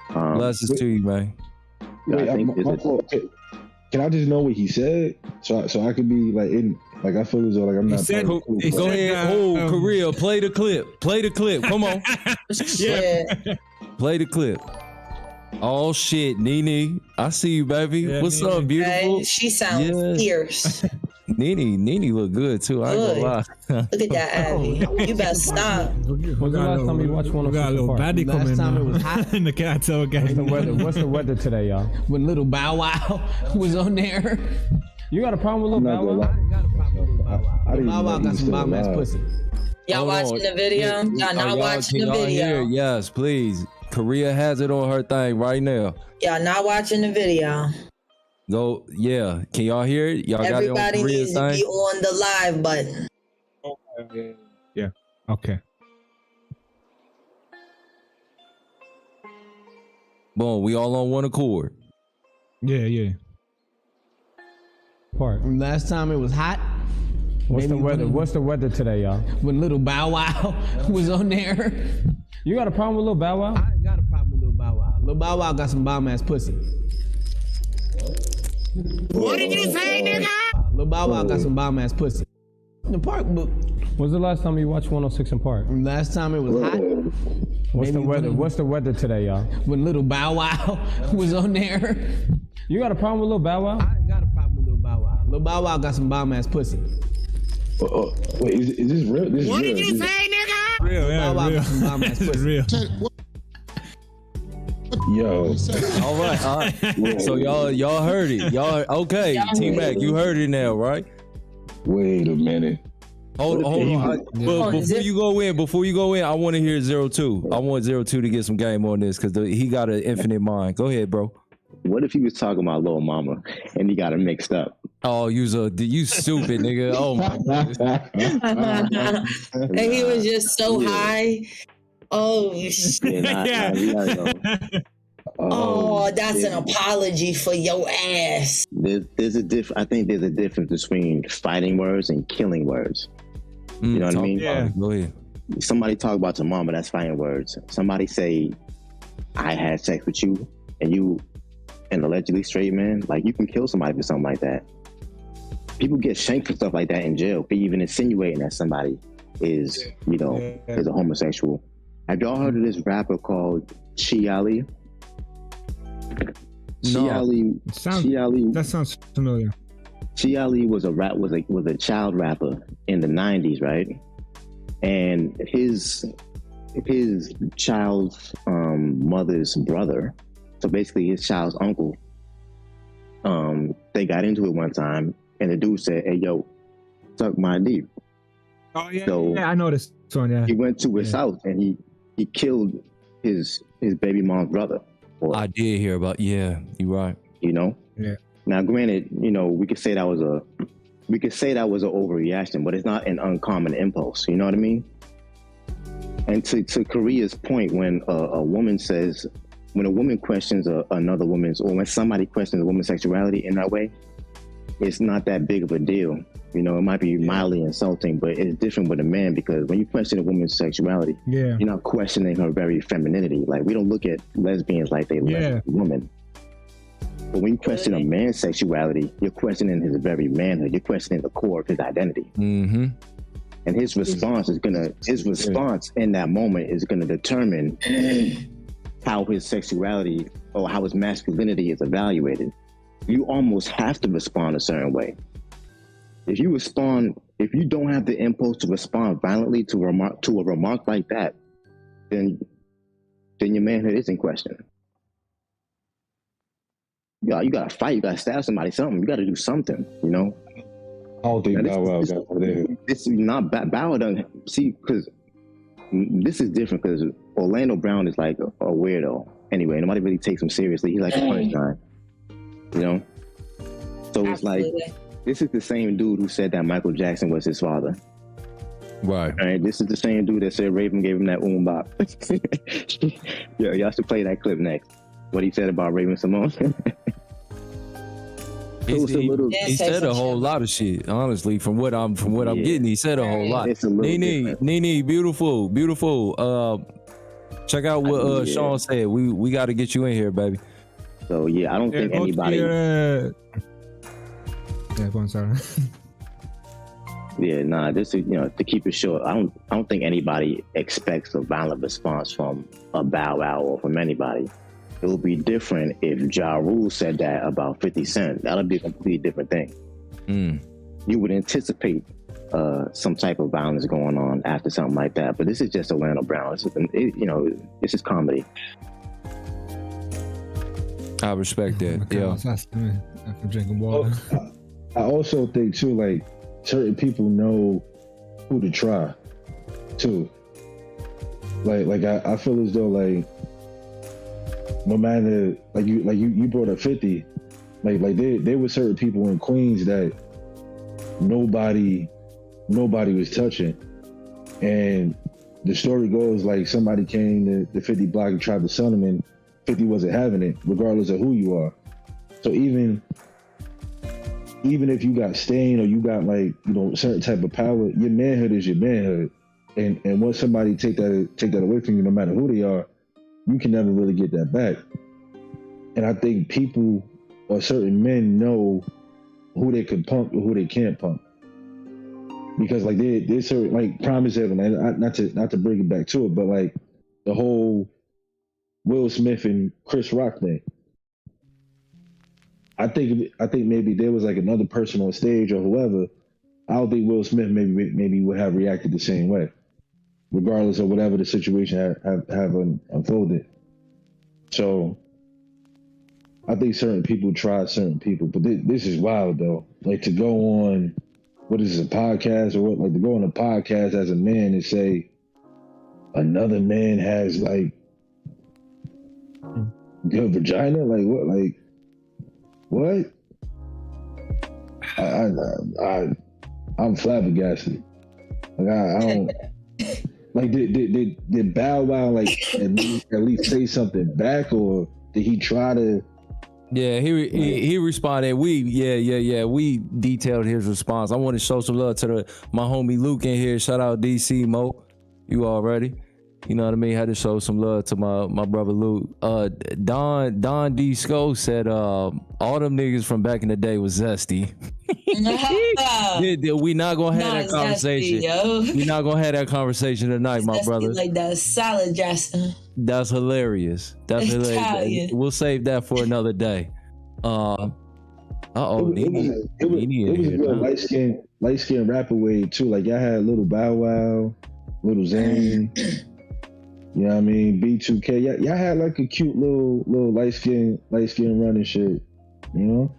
Blessings to you, man. Wait, can I just know what he said, so I could be like in, like I feel as though like I'm not. Go ahead, Korea, play the clip. Play the clip. Come on. Yeah. Play the clip. Oh shit, Nene, I see you, baby. Yeah, what's Nene. up, beautiful? She sounds fierce. Nene look good too. I ain't gonna lie. Look at that, Abby. You better stop. When's the last time you watched one? We got a little baddie coming time it was hot. in the cartel game. What's the weather today, y'all? When little Bow Wow was on there. You got a problem with little Bow Wow? I got a problem with Bow Wow. I didn't Bow Wow even know got he some was bomb ass still pussy. Y'all Hold watching on. the video? Y'all not watching the can y'all video. hear? Yes, please. Korea has it on her thing right now. Y'all not watching the video. Go, yeah. Can y'all hear it? Y'all got it on Everybody Korea's needs to thing? be on the live button. Yeah. Okay. Boom, we all on one accord. Yeah. Part. Last time it was hot. What's the weather? What's the weather today, y'all? When little Bow Wow was on there. You got a problem with little Bow Wow? I ain't got a problem with little Bow Wow. Little Bow Wow got some bomb ass pussy. What did you say, nigga? Little Bow Wow got some bomb ass pussy. The park book. When's the last time you watched 106 in Park? Last time it was hot. What's the weather? What's the weather today, y'all? When little Bow Wow was on there. You got a problem with little Bow Wow? I ain't got a problem with little Bow Wow. Little Bow Wow got some bomb ass pussy. Wait, is this real? This What is real. did you say, nigga? Real, Bow Wow got some bomb ass This is pussy. real. Yo, All right. So y'all heard it. Y'all okay? T-Mac, you heard it now, right? wait a minute. Hold on. Before you go in, I want to hear 02. I want 02 to get some game on this because he got an infinite mind. Go ahead, bro. What if he was talking about Lil Mama and he got it mixed up? Oh, you stupid nigga. Oh my God. And he was just so high. Oh, shit. Oh, that's an apology for your ass. There's a I think there's a difference between fighting words and killing words. You know what I mean? Yeah. Go ahead. Somebody talk about your mama, that's fighting words. Somebody say, I had sex with you, and you an allegedly straight man, like you can kill somebody for something like that. People get shanked for stuff like that in jail for even insinuating that somebody is, is a homosexual. Have y'all heard of this rapper called Chi Ali? No. That sounds familiar. Chi Ali was a child rapper in the 90s, right? And his child's mother's brother, so basically his child's uncle, they got into it one time, and the dude said, "Hey, yo, suck my dick." Oh yeah, So I know this one. Yeah, he went to his house and he killed his baby mom's brother. I did hear about. Yeah, you're right. Yeah. Now, granted, we could say that was an overreaction, but it's not an uncommon impulse. You know what I mean? And to Korea's point, when a woman questions another woman's, or when somebody questions a woman's sexuality in that way, it's not that big of a deal. You know, it might be mildly insulting, but it's different with a man because when you question a woman's sexuality, you're not questioning her very femininity. Like, we don't look at lesbians like they look women. But when you question a man's sexuality, you're questioning his very manhood. You're questioning the core of his identity. Mm-hmm. And his response in that moment is gonna determine how his sexuality or how his masculinity is evaluated. You almost have to respond a certain way. If you don't have the impulse to respond violently to a remark like that, then your manhood is in question. You gotta fight, you gotta stab somebody, something. You gotta do something, you know? I don't think Bow Wow got there. This is not Bow Wow doesn't see, because this is different because Orlando Brown is like a weirdo. Anyway, nobody really takes him seriously. He's like a punchline, you know? So it's like, this is the same dude who said that Michael Jackson was his father. Right. Right. This is the same dude that said Raven gave him that bop. Yeah, y'all should play that clip next. What he said about Raven Symone. He said a whole lot of shit. Honestly, from what I'm getting, he said a whole lot. Nene, beautiful. Check out what Sean said. We got to get you in here, baby. So yeah, I don't think anybody. Yeah, go on, sorry. Yeah, nah. This is, to keep it short. I don't think anybody expects a violent response from a Bow Wow or from anybody. It would be different if Ja Rule said that about 50 Cent. That would be a completely different thing. You would anticipate some type of violence going on after something like that. But this is just Orlando Brown. This is comedy. I respect that. Yeah. I'm drinking water. I also think too, like, certain people know who to try too. Like I feel as though, like, no matter, like you brought up 50, like there were certain people in Queens that nobody was touching, and the story goes like somebody came to the 50 block and tried to son him, and 50 wasn't having it, regardless of who you are. So even if you got stain or you got, like, certain type of power, your manhood is your manhood, and once somebody take that away from you, no matter who they are, you can never really get that back. And I think people or certain men know who they can pump or who they can't pump, because like there's certain, like, prime example, and not to bring it back to it, but like the whole Will Smith and Chris Rock thing. I think maybe there was like another person on stage or whoever. I don't think Will Smith maybe would have reacted the same way, regardless of whatever the situation have unfolded. So I think certain people try certain people, but this is wild though. Like, to go on, what is this, a podcast or what? Like, to go on a podcast as a man and say another man has, like, good vagina, like what? Like, what? I'm flabbergasted. Like, I don't. Like, did Bow Wow, like, at least say something back, or did he try to? Yeah, he responded. We detailed his response. I want to show some love to my homie Luke in here. Shout out DC Mo. You already. You know what I mean? Had to show some love to my brother Luke. Don D. Sco said all them niggas from back in the day was zesty. We not gonna have that conversation. We not gonna have that conversation tonight, my brother. Like that salad dressing. That's hilarious. That's hilarious. We'll save that for another day. It was a good light skin rapper wave too. Like, y'all had Little Bow Wow, Little Zane. You know what I mean? B2K. Y'all had like a cute little light skin running shit. You know?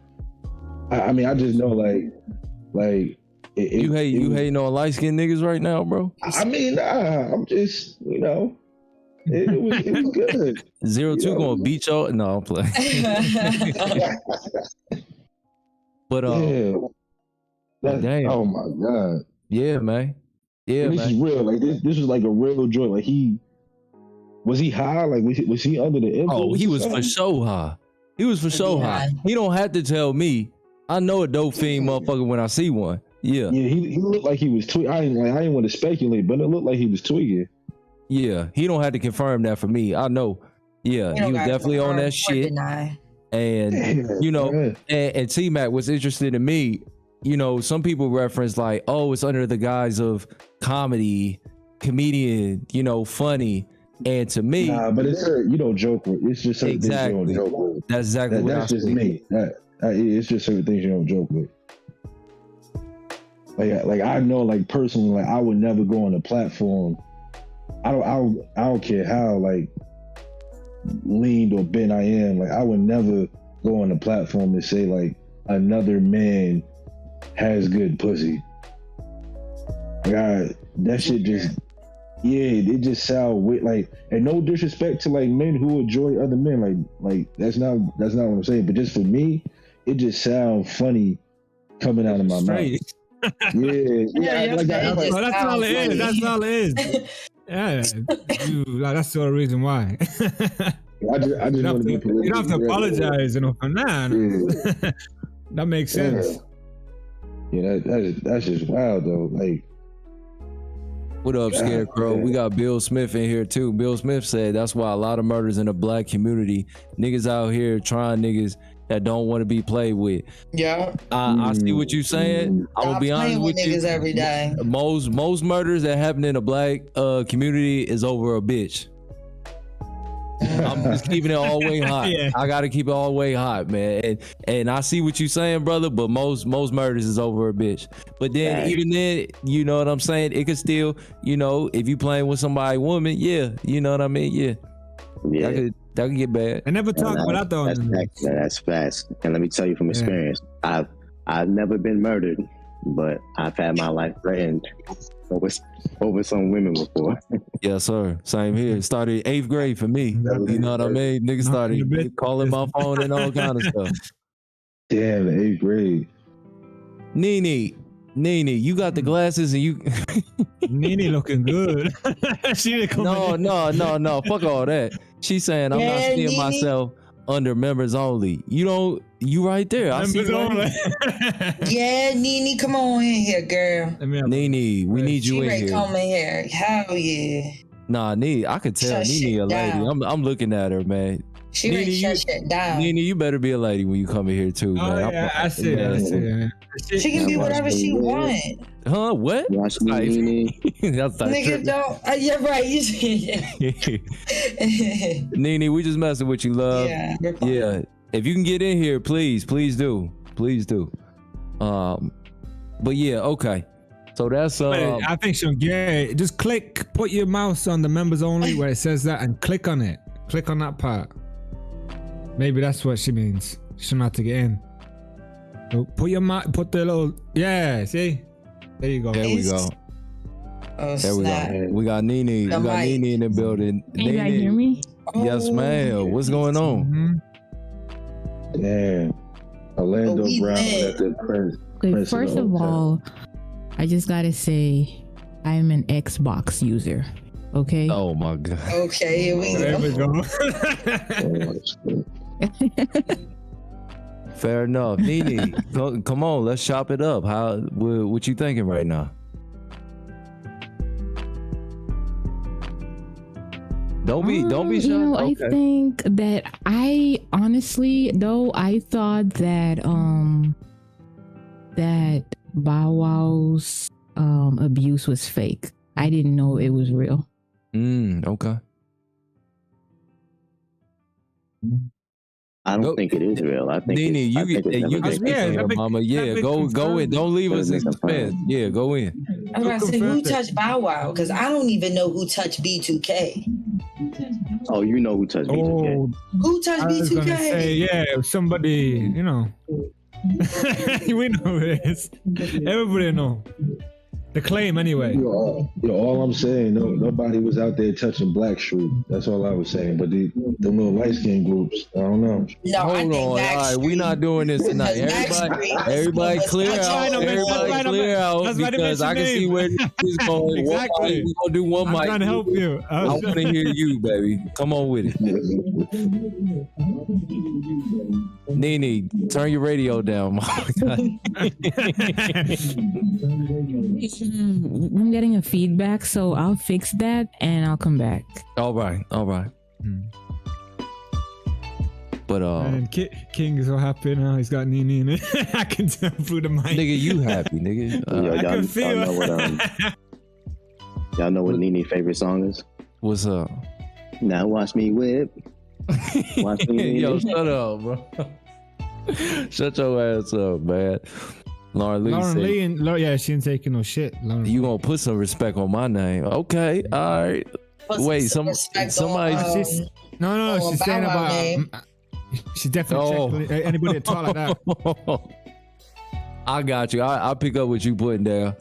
I mean, I just know like you hating on light skinned niggas right now, bro? I mean, I'm just, it was good. 02 gonna beat y'all. No, I'm playing. But damn. Oh my god. Yeah, man. Yeah, this is real. Like, this was like a real joint. Like, was he high? Like, was he under the influence? Oh, he was for sure high. He was for sure high. He don't have to tell me. I know a dope fiend motherfucker when I see one. Yeah. Yeah, he looked like he was tweaking. I didn't want to speculate, but it looked like he was tweaking. Yeah, he don't have to confirm that for me. I know. Yeah, he was definitely on that shit. And you know, and T-Mac, what's interesting to me, you know, some people reference like, oh, it's under the guise of comedian, you know, funny. And to me, but it's you don't joke with. It's just certain things you don't joke with. That's exactly what that's just me. It's just certain things you don't joke with. Like I know, like personally, like I would never go on a platform. I don't care how like leaned or bent I am. Like I would never go on a platform and say like another man has good pussy. Like that shit just. Yeah, it just sound weird. Like, and no disrespect to like men who enjoy other men. Like that's not what I'm saying. But just for me, it just sounds funny coming out of my mouth. Yeah. That's all it is. That's all it is. Yeah, that's the reason why. I just want to be political. You don't have to apologize, you know, for that. Yeah. That makes sense. Yeah, that's just wild though. Like. What up, Scarecrow? We got Bill Smith in here too. Bill Smith said that's why a lot of murders in the black community, niggas out here trying niggas that don't want to be played with. Yeah. I see what you're saying. I'm gonna be honest with you. Niggas every day. Most murders that happen in the black community is over a bitch. I'm just keeping it all the way hot. Yeah. I gotta keep it all the way hot, man. And I see what you're saying, brother, but most murders is over a bitch. But then even then, you know what I'm saying? It could still, you know, if you playing with somebody woman, yeah, you know what I mean? Yeah. That could get bad. I never talk about that though. That's fast. And let me tell you from experience, I've never been murdered, but I've had my life threatened over some women before. Yes, sir. Same here. Started 8th grade for me. You know what I mean? Niggas started calling my phone and all kind of stuff. Damn, 8th grade. Nene, you got the glasses and you. Nene looking good. She didn't come No. Fuck all that. She's saying I'm not seeing myself under members only. You right there. I see only. Yeah, Nene, come on in here, girl. Nene, we need you in here. Come in here. Hell yeah. Nah, Nene, I could tell Nene a lady. I'm looking at her, man. She Nene, shut shit down. Nene, you better be a lady when you come in here too, man. Yeah, I see it. She can be whatever she wants. Huh? What? Watch me, Nene. Nigga, don't. Yeah, right. Nene, we just messing with you, love. Yeah. If you can get in here, please do. But yeah, okay. So that's I think she'll get it. Just put your mouse on the members only where it says that and click on it. Click on that part. Maybe that's what she means. She don't have to get in. So put the little, see? There you go. There we go. Oh, there we go. We got Nene. We got Nene in the building. Can you guys hear me? Yes, ma'am. What's going on? Yeah. Orlando Brown at the Prince. First of all, I just gotta say, I'm an Xbox user. Okay. Oh my God. Okay, here we go. Fair enough. Nene, come on, let's chop it up. What you thinking right now? Don't be shy. You know, I think that I thought that that Bow Wow's abuse was fake. I didn't know it was real. Okay. I don't think it is real. I think Nene, you get mama. Yeah, go in. Don't leave us in suspense. Yeah, go in. I was about to say, who touched Bow Wow? Because I don't even know who touched B2K. Oh, you know who touched B2K. Who touched B2K? Somebody, you know. We know who it is. Everybody know. The claim anyway. All I'm saying, nobody was out there touching Blackstreet. That's all I was saying. But the little light skin groups, I don't know. No, hold on. All right, we're not doing this tonight. Everybody clear out. Everybody clear out because I can see where this is going. Exactly. We're gonna do one mic. I'm trying to help you. I want to hear you, baby. Come on with it. Nene, turn your radio down. I'm getting a feedback, so I'll fix that and I'll come back. All right. But and King is so happy now. He's got Nene in it. I can tell through the mic. Nigga, you happy, nigga? I can feel. Y'all know what Nene's favorite song is? What's up? Now watch me whip. Watch me. Yo, shut up, bro. Shut your ass up, man. Lauren Lee, yeah, she ain't taking no shit. Lauren. You gonna put some respect on my name? Okay, all right. Wait, somebody. No, she's saying about. She definitely checked anybody that talk like that. I got you. I pick up what you putting down.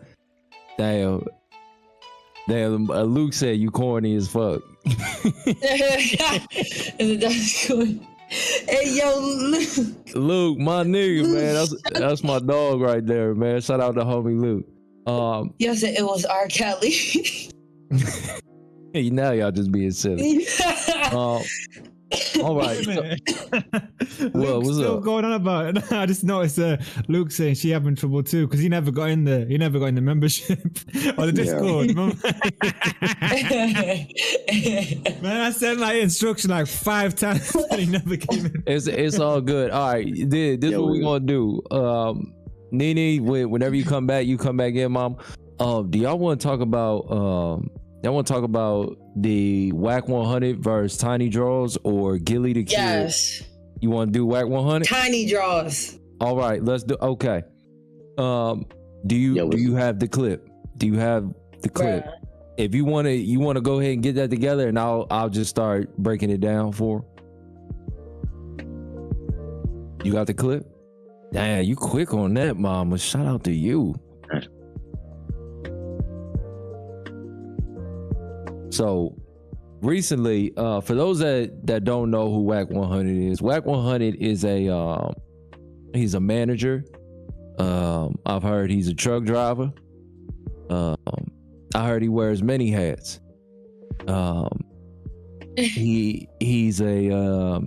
Damn. Luke said you corny as fuck. That's good. Hey, yo, Luke, my nigga, man. That's my dog right there, man. Shout out to homie Luke. Yes, it was R. Kelly. Hey, now y'all just being silly. All right. Well, what's still up? Going on about it. I just noticed Luke saying she having trouble too because he never got in the membership or the Discord. Man, I sent like instruction like 5 times and he never came in. It's all good. All right, this is what we gonna do. Nene, whenever you come back in, Mom. Do y'all want to talk about the Whack 100 versus Tiny Draws or Gilly the Kid? Yes. You want to do Whack 100? Tiny Draws. All right, let's do. Okay. Do you have the clip? Do you have the clip? Bruh. If you want to go ahead and get that together, and I'll just start breaking it down for. You got the clip? Damn, you quick on that, Mama. Shout out to you. So recently, for those that don't know who Whack 100 is, Whack 100 is he's a manager. I've heard he's a truck driver. I heard he wears many hats. He's a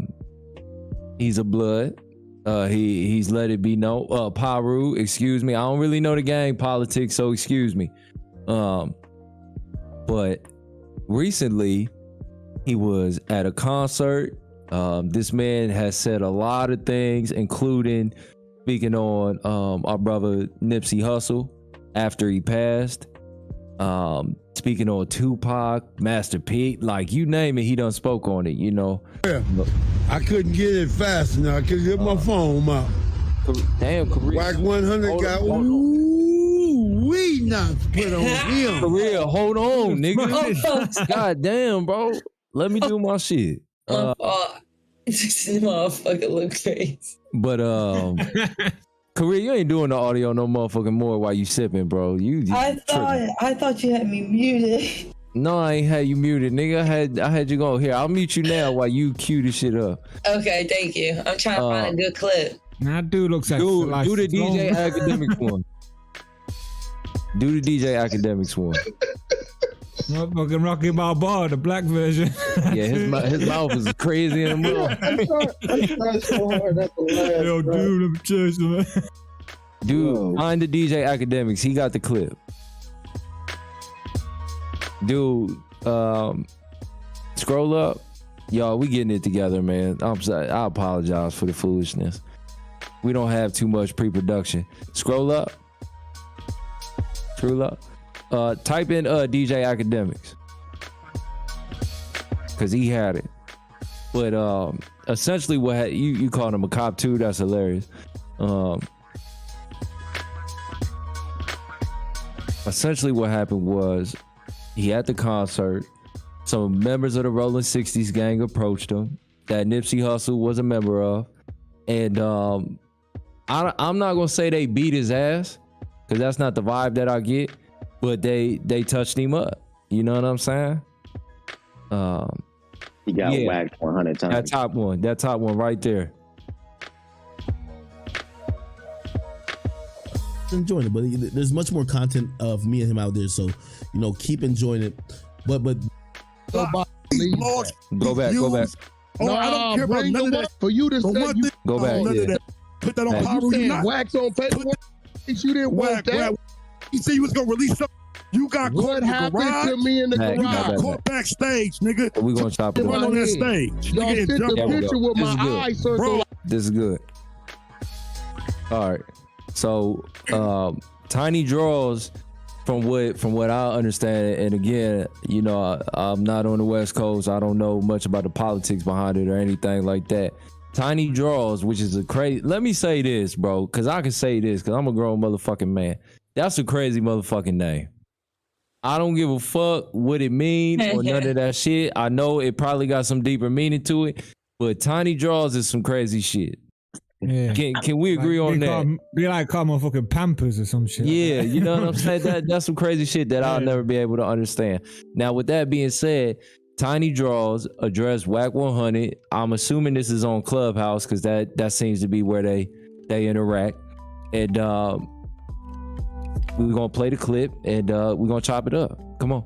blood. He's let it be known. Paru, excuse me. I don't really know the gang politics, so excuse me. But recently, he was at a concert. This man has said a lot of things, including speaking on our brother Nipsey Hussle after he passed. Speaking on Tupac, Master P, like you name it, he done spoke on it, you know. Yeah. I couldn't get it fast enough. I couldn't get my phone out. Damn, Korea. Whack 100 got we not put on him. For real, hold on, nigga. God damn, bro. Let me do my shit. This motherfucker look crazy. But Korea, you ain't doing the audio no motherfucking more while you sipping, bro. I thought you had me muted. No, I ain't had you muted, nigga. I had you go here. I'll mute you now while you cue this shit up. Okay, thank you. I'm trying to find a good clip. That dude looks like do the DJ Academics one. Do the DJ Academics one. Motherfucking Rocky Balboa, the black version. Yeah, his mouth is crazy in the middle. Yo, dude, let me tell you something. Dude, find the DJ Academics. He got the clip. Dude, scroll up. Y'all, we getting it together, man. I'm sorry. I apologize for the foolishness. We don't have too much pre-production. Scroll up. Type in DJ Academics, because he had it. But essentially what you called him a cop too. That's hilarious. Essentially what happened was he at the concert, some members of the Rolling 60s gang approached him that Nipsey Hussle was a member of, and I'm not gonna say they beat his ass, because that's not the vibe that I get, but they touched him up. You know what I'm saying? He got whacked 100 times. That top one right there. enjoying it, but there's much more content of me and him out there. So, keep enjoying it. But go back. No, I don't care about none of that. For you to say you go back. Yeah. Put that on Pyro. You wax on Facebook. You didn't want that. You said you was gonna release something. You got caught in the happened garage. to me in the garage? You got caught backstage, nigga. We gonna chop it run up. on that stage. Y'all Nigga, sent the picture with my eye circle. This is good. All right. So Tiny Draws, from what I understand, and again, I'm not on the West Coast. I don't know much about the politics behind it or anything like that. Tiny Draws, which is a crazy. Let me say this, bro, because I can say this because I'm a grown motherfucking man. That's a crazy motherfucking name. I don't give a fuck what it means or none of that shit. I know it probably got some deeper meaning to it, but Tiny Draws is some crazy shit. Yeah. Can we agree on that? Be like call motherfucking Pampers or some shit. Yeah, you know what I'm saying? That's some crazy shit that I'll never be able to understand. Now, with that being said, Tiny Draws address Whack 100. I'm assuming this is on Clubhouse because that seems to be where they interact. And we're gonna play the clip and we're gonna chop it up. Come on.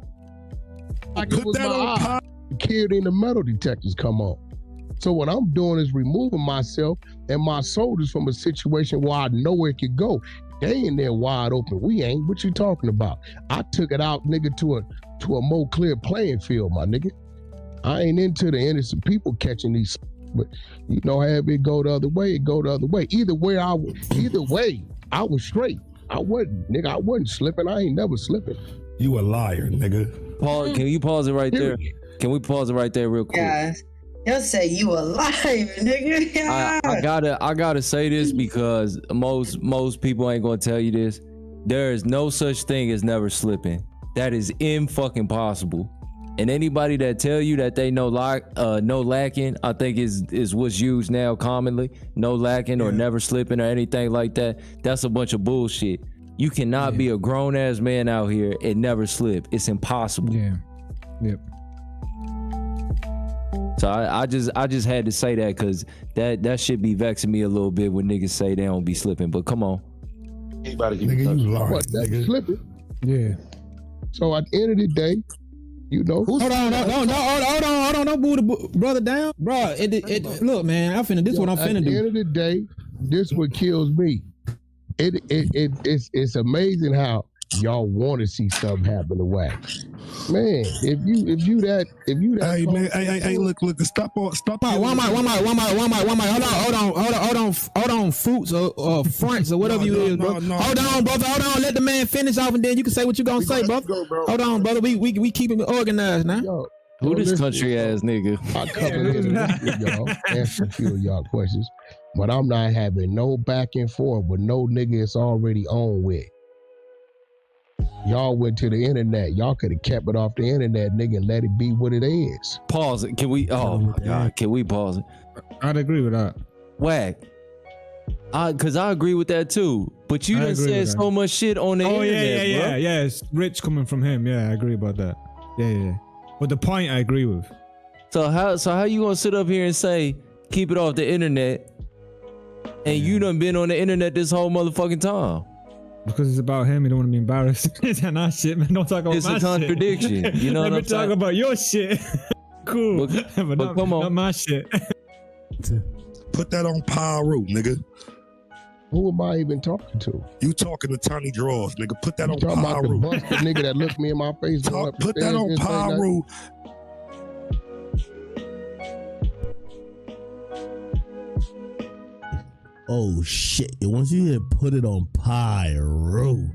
Like it was my eye. Kid in the metal detectors come on. So what I'm doing is removing myself and my soldiers from a situation where I know it could go. They in there wide open. We ain't. What you talking about? I took it out, nigga, to a more clear playing field, my nigga. I ain't into the innocent people catching these, but have it go the other way, it go the other way. Either way, I was straight. I wasn't slipping. I ain't never slipping. You a liar, nigga. Paul, can you pause it right there? Can we pause it right there real quick? Yeah. You'll say you alive, nigga. Yeah. I gotta say this because most people ain't gonna tell you this. There is no such thing as never slipping. That is fucking possible. And anybody that tell you that they no lacking, I think is what's used now commonly. No lacking or never slipping or anything like that. That's a bunch of bullshit. You cannot be a grown ass man out here and never slip. It's impossible. Yeah. Yep. So I just had to say that because that should be vexing me a little bit when niggas say they don't be slipping. But come on. Anybody can you lying, what, that's nigga. slipping. Yeah. So at the end of the day, Hold on, don't boo the brother down, bro. Look, man, this what I'm finna do. At the end of the day, this what kills me. It's amazing how y'all want to see something happen to Whack. Man, if you that hey man, hey, look, stop. One mic. Hold on, fruits or fronts or whatever you is, bro. Hold on, brother. Hold on, let the man finish off, and then you can say what you gonna say, brother. Hold on, brother. We keeping it organized now. Yo, who this country ass nigga? I come in and listen to y'all, answer a few of y'all questions, but I'm not having no back and forth with no nigga it's already on with. Y'all went to the internet. Y'all could have kept it off the internet, nigga, and let it be what it is. Pause it. Can we? Oh my God. Can we pause it? I'd agree with that. Whack. Because I agree with that too. But you done said so much shit on the internet, bro. Yeah. It's rich coming from him. Yeah, I agree about that. Yeah. But the point I agree with. So how you gonna sit up here and say keep it off the internet, and you done been on the internet this whole motherfucking time? Because it's about him, you don't want to be embarrassed. It's not shit, man. Don't talk about it's my a contradiction. Shit. You know what I'm saying? Let me talk about your shit. Cool. But not, come on. Not my shit. Put that on Pyro, nigga. Who am I even talking to? You talking to Tiny Draws, nigga. Put that on Pyro. About the busted nigga that looked me in my face. Put that on Pyro. Oh shit! Once you hit put it on Pyro,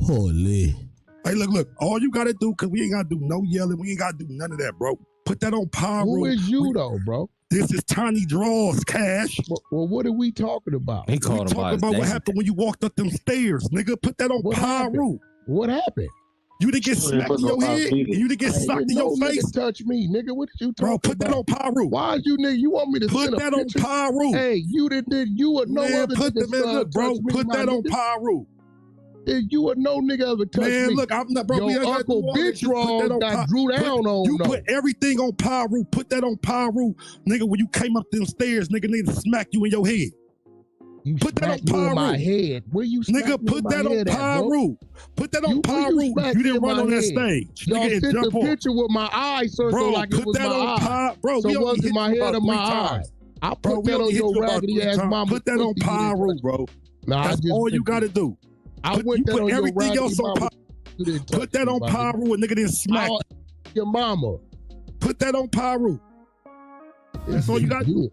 holy! Hey, look! All you gotta do, cause we ain't gotta do no yelling. We ain't gotta do none of that, bro. Put that on Pyro. Who is you though, bro? This is Tiny Draws, Cash. Well, what are we talking about? He called we talking about what happened when you walked up them stairs, nigga. Put that on Pyro. What happened? You didn't get smacked in your head. You didn't get socked in your face. Touch me, nigga. What did you talking about? Bro, put that on Pyro. Why is you nigga? You want me to put that on Pyro? Hey, you didn't. You or no other nigga. Look, bro. Put that on Pyro. You or no nigga ever touch me. Man, look, I'm not, bro. Your uncle bitch wrong got drew down on. You put everything on Pyro. Put that on Pyro, nigga. When you came up them stairs, nigga, smack you in your head. You put that on in my Pyro. head. Where you Nigga, put that on Pyro. Put that on Pyro. You didn't run on that stage. Y'all Nigga, sent jump the off. picture with my eye circle Bro, like it put was that my on eye. Bro, So we only was it hit my you head about or my 3 eye? times. I Bro, put we that only on hit your you about raggedy 3 ass times. mama. Put that on Pyro, bro. Nah, That's all you gotta do. You put everything else on Pyro. Put that on Pyro, a nigga didn't smack your mama. Put that on Pyro. That's all you got to do.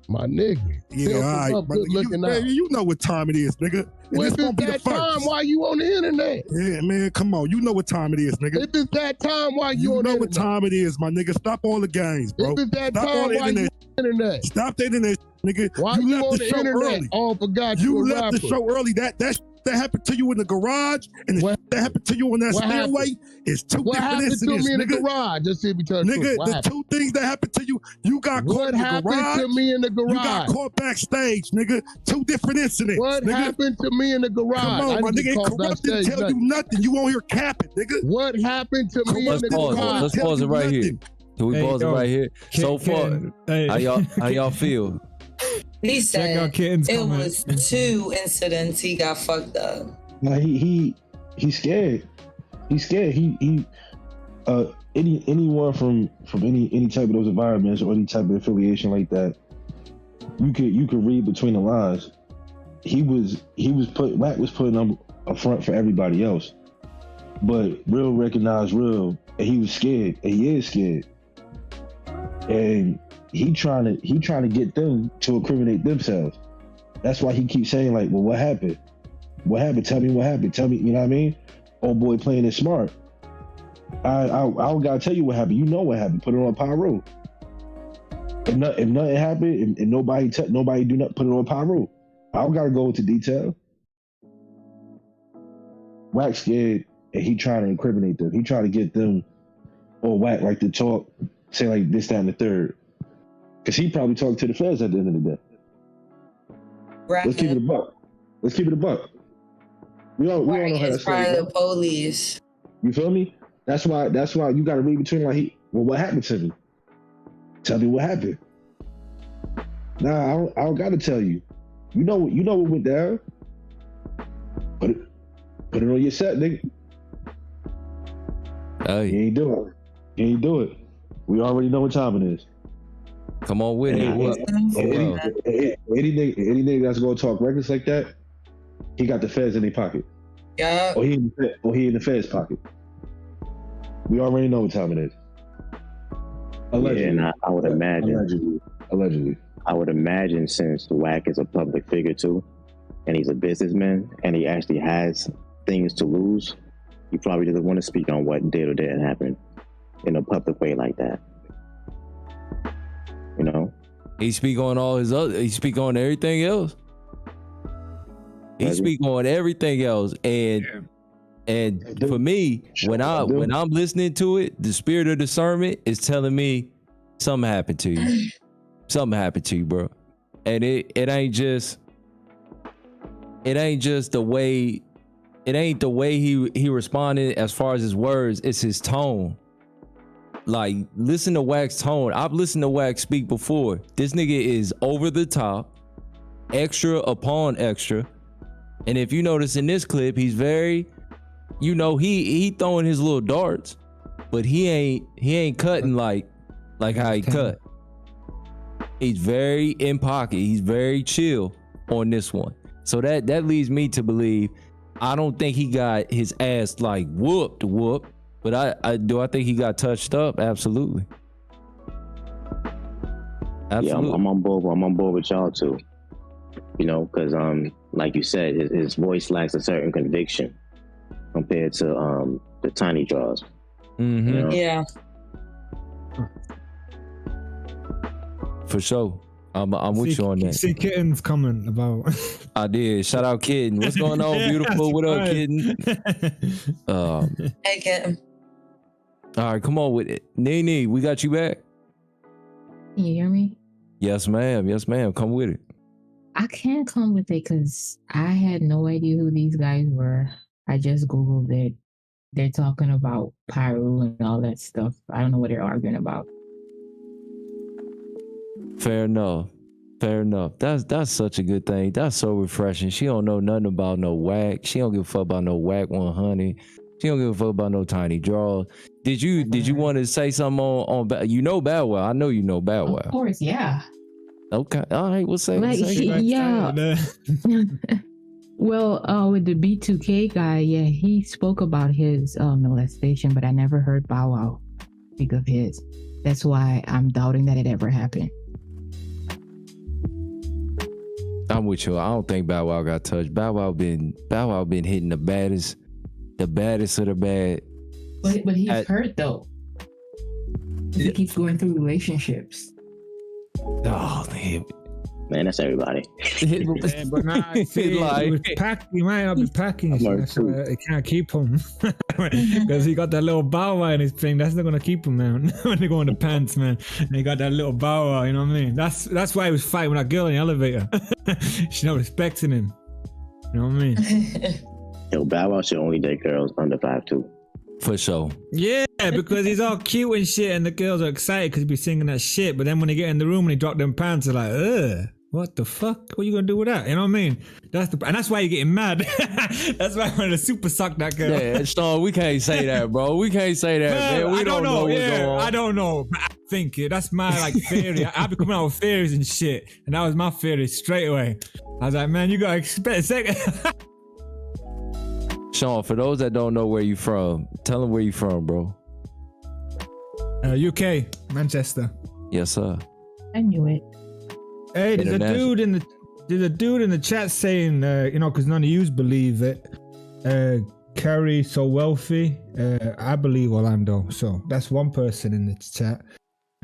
My nigga. Yeah, all right. Good looking out. You know what time it is, nigga. Well, if gonna it's be the that first. time, why you on the internet? Yeah, man, come on. You know what time it is, nigga. If it's that time, why you on the internet? You know what time it is, my nigga. Stop all the games, bro. If it's that Stop time, all the why you internet. on the internet? Stop the internet, nigga. Why you left on the the show internet? early. Oh, forgot You a left the rapper. show early. That happened to you in the garage, and that happened to you on that stairway is two What different happened incidents, to me in the nigga. garage? Just see me tell the truth. Nigga, What the happened? 2 things that happened to you, you got caught in the garage. What happened to me in the garage? You got caught backstage, nigga. 2 different incidents. What nigga. happened to me in the garage? Come on, my nigga. Ain't corrupted tell you nothing. You won't hear capping, nigga. What happened to me in the garage? Let's pause it right here. Can we pause it right here? So far, how y'all feel? He said it was 2 incidents he got fucked up. No, he's scared. He's scared. Anyone from any type of those environments or any type of affiliation like that, you could read between the lines. Wack was putting up a front for everybody else, but real recognized real, and he was scared, and he is scared, and he trying to get them to incriminate themselves. That's why he keeps saying like, well, what happened? What happened? Tell me what happened. Tell me, you know what I mean? Old boy playing it smart. I don't gotta tell you what happened. You know what happened. Put it on Pyro. If nothing happened, and nobody do not put it on Pyro. I don't gotta go into detail. Wack scared, and he trying to incriminate them. He trying to get them or Wack like to talk, say like this, that, and the third. Because he probably talking to the feds at the end of the day. Right. Let's keep it a buck. We all know how that's going. The police. You feel me? That's why you got to read between like, what happened to me? Tell me what happened. Nah, I don't got to tell you. You know what went down. Put it on your set, nigga. Hey. You ain't do it. We already know what time it is. Come on with it. Any nigga that's gonna talk reckless like that, he got the feds in their pocket. Yeah. Or he in the feds pocket. We already know what time it is. Allegedly. Yeah, and I would imagine. Allegedly. I would imagine since Wack is a public figure too, and he's a businessman, and he actually has things to lose, he probably doesn't want to speak on what did or didn't happen in a public way like that. You know? He speak on he speak on everything else. He speak on everything else. And for me, when I'm listening to it, the spirit of discernment is telling me something happened to you. Something happened to you, bro. And it ain't just the way he responded as far as his words, it's his tone. Like, listen to Wack's tone. I've listened to Wack speak before. This nigga is over the top, extra upon extra. And if you notice in this clip, he's very, he throwing his little darts, but he ain't cutting like how he cut. He's very in pocket. He's very chill on this one. So that leads me to believe, I don't think he got his ass like whooped, but I think he got touched up. Absolutely. Yeah, I'm on board. I'm on board with y'all too. Because like you said, his voice lacks a certain conviction compared to the tiny draws. Mm-hmm. Yeah. For sure. I'm with you on that. See Kitten's comment about. I did. Shout out Kitten. What's going on, beautiful? What up, Kitten? Hey, Kitten. All right, come on with it. Nene, we got you back. Can you hear me? Yes, ma'am. Yes, ma'am. Come with it. I can't come with it because I had no idea who these guys were. I just Googled it. They're talking about Pyro and all that stuff. I don't know what they're arguing about. Fair enough. Fair enough. That's such a good thing. That's so refreshing. She don't know nothing about no whack. She don't give a fuck about no whack 100. She don't give a fuck about no tiny draws. Did you want to say something on you know Bow Wow? I know you know Bow Wow. Of course, yeah. Okay. All right. We'll say. Like, yeah. Well, with the B2K guy, yeah, he spoke about his molestation, but I never heard Bow Wow speak of his. That's why I'm doubting that it ever happened. I'm with you. I don't think Bow Wow got touched. Bow Wow been hitting the baddest of the bad. But he's hurt though. He keeps going through relationships. Oh man, that's everybody. Yeah, but nah, see, he might not be packing. So it can't keep him because he got that little bow wow in his thing. That's not gonna keep him, man. When they go in the pants, man, and he got that little bow wow. You know what I mean? That's why he was fighting with that girl in the elevator. She's not respecting him. You know what I mean? Yo, Bow Wow should only date girls under 5'2". For sure. Yeah, because he's all cute and shit, and the girls are excited because he be singing that shit. But then when they get in the room and he drop them pants, they're like, ugh, what the fuck? What you gonna do with that? You know what I mean? And that's why you're getting mad. That's why I wanted to super suck that girl. Yeah, Sean, we can't say that, bro. We can't say that, man. We don't know what's going on. I don't know. I think that's my theory. I be coming out with theories and shit, and that was my theory straight away. I was like, man, you gotta expect a second. Sean, for those that don't know where you from, tell them where you from, bro. UK, Manchester. Yes, sir. I knew it. Hey, there's a dude in the chat saying, because none of yous believe it. Kerry so wealthy. I believe Orlando. So that's one person in the chat.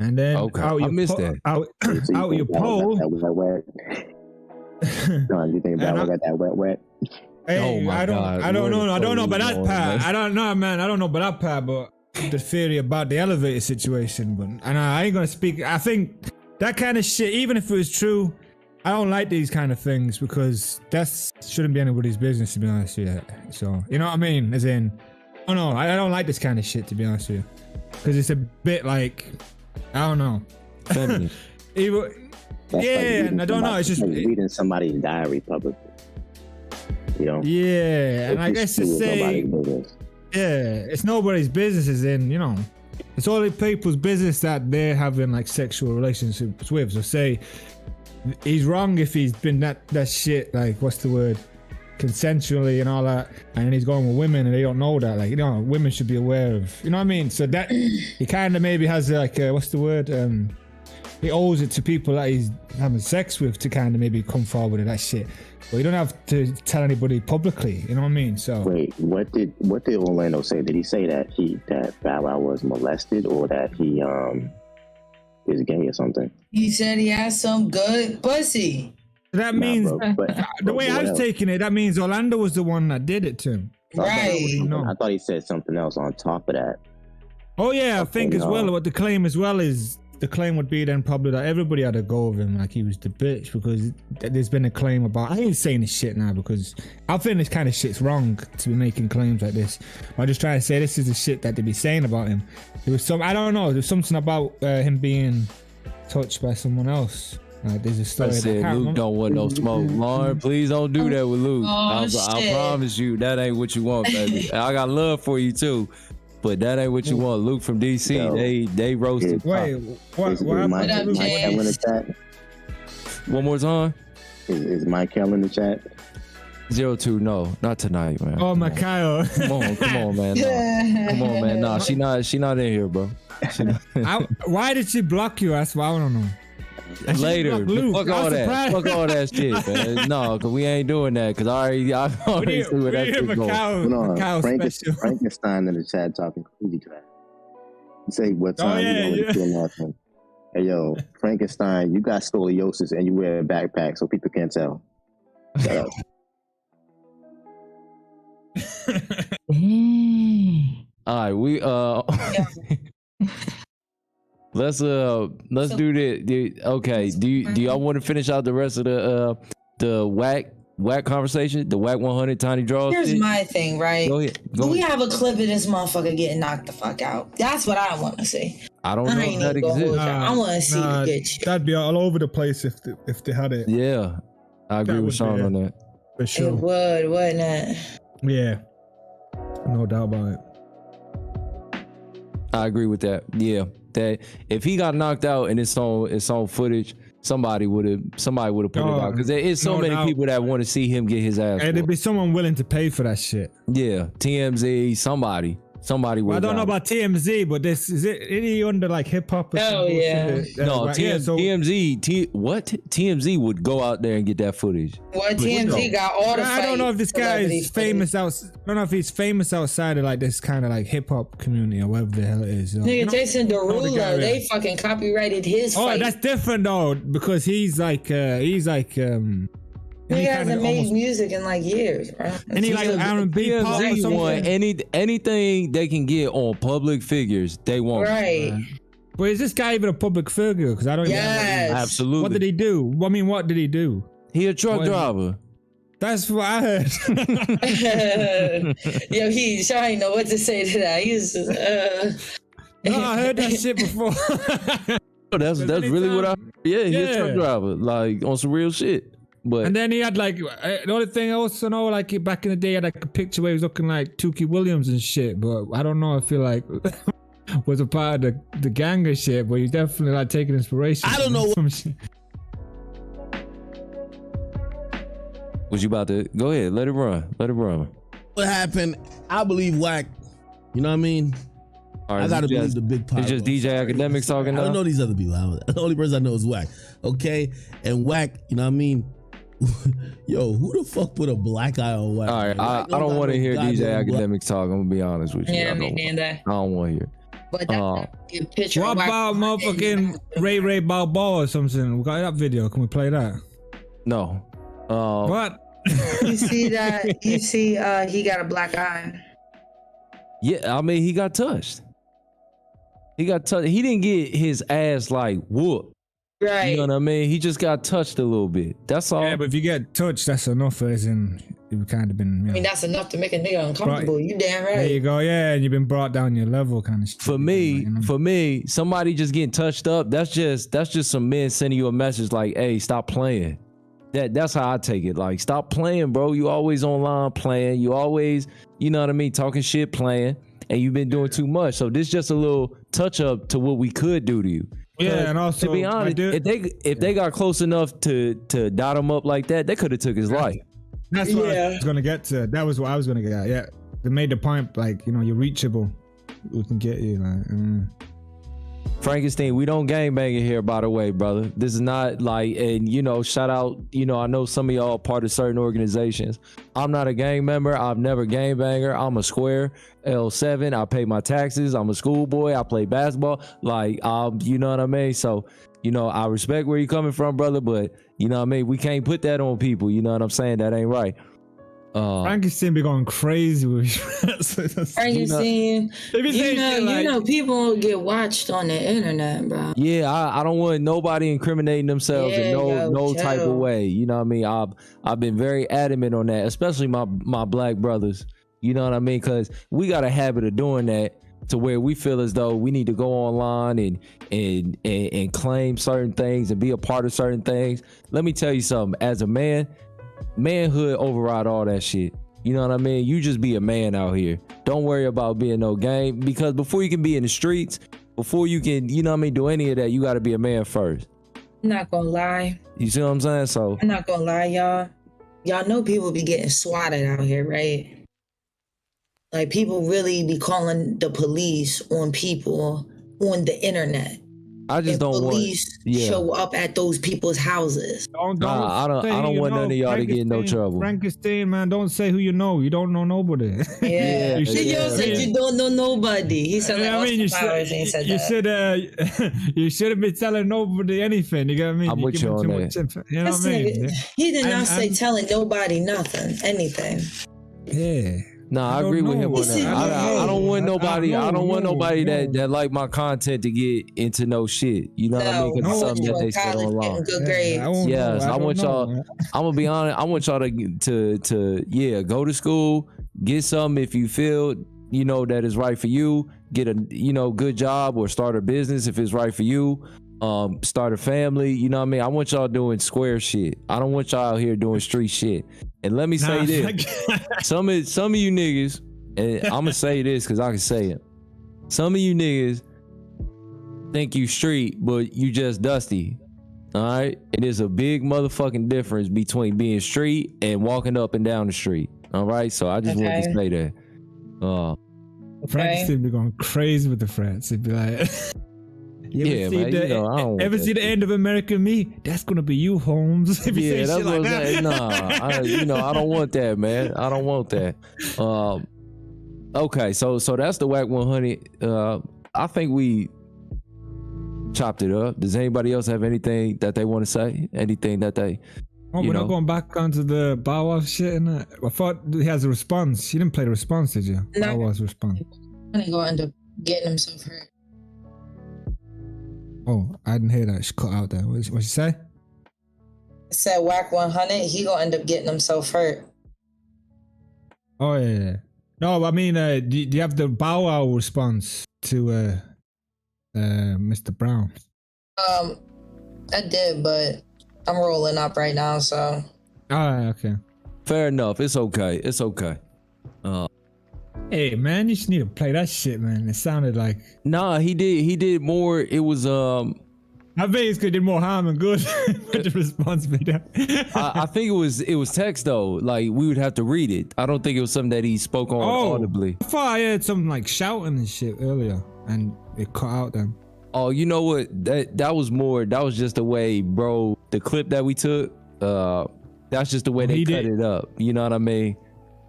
And then I missed that. Out your poll. John, you think Bow Wow got that wet? Hey, I don't know about that part. I don't know, man. I don't know about that part, but the theory about the elevator situation. But I ain't gonna speak. I think that kind of shit, even if it was true, I don't like these kind of things because that shouldn't be anybody's business, to be honest with you. So, you know what I mean? As in, I don't like this kind of shit, to be honest with you, because it's a bit like, I don't know. And I don't know. It's just reading somebody's diary publicly. You know? Yeah, and I guess to say, it's nobody's business. As in, it's all the people's business that they're having like sexual relationships with. So say he's wrong if he's been that shit, like what's the word, consensually and all that, and he's going with women and they don't know that. Like, women should be aware of, you know what I mean? So that he kind of maybe has like what's the word? He owes it to people that he's having sex with to kind of maybe come forward with that shit. But you don't have to tell anybody publicly, you know what I mean? So wait, what did Orlando say? Did he say that Bow Wow was molested or that he is gay or something? He said he has some good pussy. That means the way I was taking it, that means Orlando was the one that did it to him. Right. I thought he said something else on top of that. Oh yeah, I think as well. What the claim as well is, the claim would be then probably that everybody had a go of him, like he was the bitch, because there's been a claim about, I ain't saying this shit now because I think this kind of shit's wrong to be making claims like this. I'm just trying to say this is the shit that they be saying about him. There was I don't know, there's something about him being touched by someone else. Like there's a story. I said Luke don't want no smoke. Lauren, please don't do that with Luke. I promise you that ain't what you want, baby. I got love for you too. But that ain't what you want. Luke from DC, they roasted. Wait, what happened? In the chat? One more time. Is Michael in the chat? 02, no, not tonight, man. Oh, Mikhail. Come on, man. No. Come on, man. Nah, she not in here, bro. Why did she block you? That's what I don't know. Later, fuck all that shit, man. No, cause we ain't doing that. Cause I already see where that shit goes. Frankenstein in the chat talking crazy crap. Say what time you want to kill nothing. Hey yo, Frankenstein, you got scoliosis and you wear a backpack so people can't tell. Shut up. All right, we let's do this. Okay, do y'all want to finish out the rest of the whack conversation, the whack 100 tiny draws? Here's my thing, right? Go ahead. We have a clip of this motherfucker getting knocked the fuck out. That's what I want to see. I don't know if that exists. I want to see the good shit. That'd be all over the place if they had it. Yeah, I agree with Sean on that. For sure. It would, wouldn't it? Yeah, no doubt about it. I agree with that. Yeah, that if he got knocked out and it's on footage, somebody would have put it out, because there is so many people that want to see him get his ass. And there'd be someone willing to pay for that shit. Yeah, TMZ, somebody would. I don't know about TMZ, but this is he under like hip hop? Oh yeah. No, TMZ would go out there and get that footage. Well, TMZ got all the. I don't know if this guy is famous I don't know if he's famous outside of like this kind of like hip hop community or whatever the hell it is. Nigga, Jason Derulo, they fucking copyrighted his fight. Oh, that's different though, because he's like he hasn't made music in like years, bro. And he like R&B pop or something. Anything they can get on public figures, they want. Right. But is this guy even a public figure? Because I don't. Yes. Absolutely. What did he do? I mean, what did he do? He a truck driver. That's what I heard. Yo, Sean ain't know what to say to that. He's No, I heard that shit before. That's really what I. Yeah, he's a truck driver, like on some real shit. But and then he had like the only thing I also know, like back in the day, he had like a picture where he was looking like Tukey Williams and shit. But I don't know. I feel like was a part of the gang and shit. But he's definitely like taking inspiration. I don't know. Was you about to go ahead? Let it run. What happened? I believe Wack. You know what I mean? Right, I gotta believe the big pop. It's just DJ Academics talking now. I don't know these other people. The only person I know is Wack. Okay, and Wack. You know what I mean? Yo, who the fuck put a black eye on Wack? All right, I don't want to hear DJ Academics talk. I'm gonna be honest with you. Yeah, me neither. I don't want to hear. But that's a picture. What about motherfucking Ray Balboa or something? We got that video. Can we play that? No. What? You see that? You see, he got a black eye. Yeah, I mean, he got touched. He didn't get his ass like whooped. Right. You know what I mean? He just got touched a little bit. That's all. Yeah, but if you get touched, that's enough. As in, you've kind of been. I mean, that's enough to make a nigga uncomfortable. You damn right. There you go. Yeah, and you've been brought down your level, kind of. For me, somebody just getting touched up. That's just some men sending you a message like, "Hey, stop playing." That's how I take it. Like, stop playing, bro. You always online playing. You always, you know what I mean, talking shit, playing, and you've been doing too much. So this just a little touch up to what we could do to you. Yeah, and also to be honest, if they got close enough to dot him up like that, they could have took his life. That's what I was gonna get to. That was what I was gonna get at. Yeah, they made the point like, you know, you're reachable. We can get you. Like, Frankenstein, we don't gangbang here, by the way, brother. This is not like, and you know, shout out, you know, I know some of y'all are part of certain organizations. I'm not a gang member. I've never gangbanger. I'm a square L7. I pay my taxes. I'm a schoolboy. I play basketball. Like, you know what I mean? So, you know, I respect where you're coming from, brother, but you know what I mean? We can't put that on people. You know what I'm saying? That ain't right. Frankenstein be going crazy with Frankenstein. You know, people get watched on the internet, bro. Yeah, I don't want nobody incriminating themselves in no type of way. You know what I mean? I've been very adamant on that, especially my black brothers. You know what I mean? Because we got a habit of doing that to where we feel as though we need to go online and claim certain things and be a part of certain things. Let me tell you something. As a man, manhood override all that shit. You know what I mean? You just be a man out here. Don't worry about being no gang, because before you can be in the streets, before you can, you know what I mean, do any of that, you got to be a man first. I'm not gonna lie. You see what I'm saying? So I'm not gonna lie, y'all. Y'all know people be getting swatted out here, right? Like, people really be calling the police on people on the internet. I just don't want police show up at those people's houses. I don't want none of y'all to get in no trouble. Frankenstein, man, don't say who you know. You don't know nobody. Yeah, you said you don't know nobody. He said, you shouldn't be telling nobody anything. You get what I mean? I'm with you on that. You know what I mean? He did not say telling nobody nothing, anything. Yeah. No, I agree with him on that. I don't want nobody. I don't want nobody that like my content to get into no shit. You know what I mean? Because it's something that they said online. Good grades. Yes, I want y'all. I'm gonna be honest. I want y'all to go to school, get something if you feel you know, that is right for you. Get a, you know, good job or start a business if it's right for you. Start a family. You know what I mean? I want y'all doing square shit. I don't want y'all out here doing street shit. And let me say this: some of you niggas, and I'm gonna say this because I can say it. Some of you niggas think you street, but you just dusty. All right, it is a big motherfucking difference between being street and walking up and down the street. All right, so I just wanted to say that. Frank seemed to be going crazy with the friends. He'd be like, ever see the end of American Me? That's gonna be you, Holmes. If you say that's shit what like I'm saying. Nah, I don't want that, man. I don't want that. Okay, so that's the Whack 100. I think we chopped it up. Does anybody else have anything that they want to say? Anything that they? Oh, we're not going back onto the Bow Wow shit and that. I thought he has a response. You didn't play the response, did you? No. Bow Wow's response. He's gonna end up getting himself hurt. Oh, I didn't hear that. She cut out there. What she say? I said Whack 100. He gonna end up getting himself hurt. Oh yeah. No, I mean, do you have the Bow Wow response to Mr. Brown? I did, but I'm rolling up right now, so. Alright, okay. Fair enough. It's okay. It's okay. Hey man, you just need to play that shit, man. It sounded like. Nah, he did more. It was I bet it's did more harm than good. But the response made that. I think it was text though. Like we would have to read it. I don't think it was something that he spoke on audibly. I thought I heard something like shouting and shit earlier, and it cut out then. Oh, you know what? That was more. That was just the way, bro. The clip that we took. That's just the way they cut it up. You know what I mean?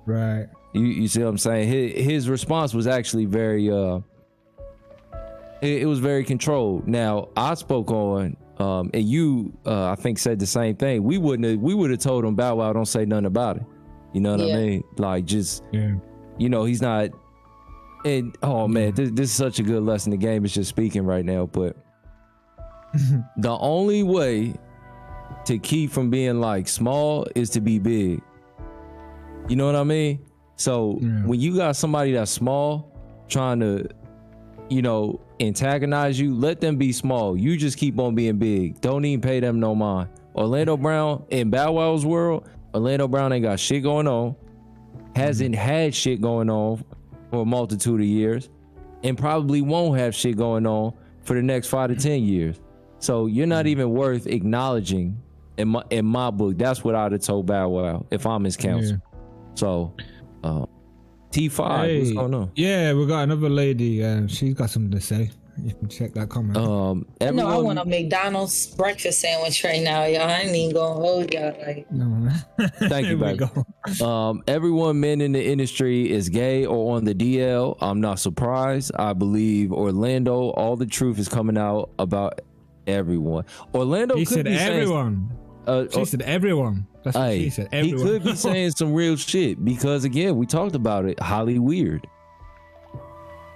Right. You see what I'm saying? His response was actually very. It was very controlled. Now I spoke on, and you, I think, said the same thing. We would have told him Bow Wow don't say nothing about it. You know what I mean? Like just, you know, he's not. And oh man, this is such a good lesson. The game is just speaking right now, but the only way to keep from being like small is to be big. You know what I mean? So when you got somebody that's small trying to, you know, antagonize you, let them be small. You just keep on being big. Don't even pay them no mind. Orlando Brown in Bow Wow's world, Orlando Brown ain't got shit going on, hasn't had shit going on for a multitude of years, and probably won't have shit going on for the next 5 to 10 years. So you're not even worth acknowledging in my book. That's what I'd have told Bow Wow if I'm his counsel. So T5, what's going on? Yeah, we got another lady. She's got something to say. You can check that comment. No, I want a McDonald's breakfast sandwich right now, y'all. I ain't even gonna hold y'all. Like, no. Thank you, baby. Everyone, men in the industry is gay or on the DL. I'm not surprised. I believe Orlando. All the truth is coming out about everyone. Orlando. He could said be everyone. She said everyone. That's what she said. Everyone. He could be saying some real shit because again, we talked about it. Highly weird.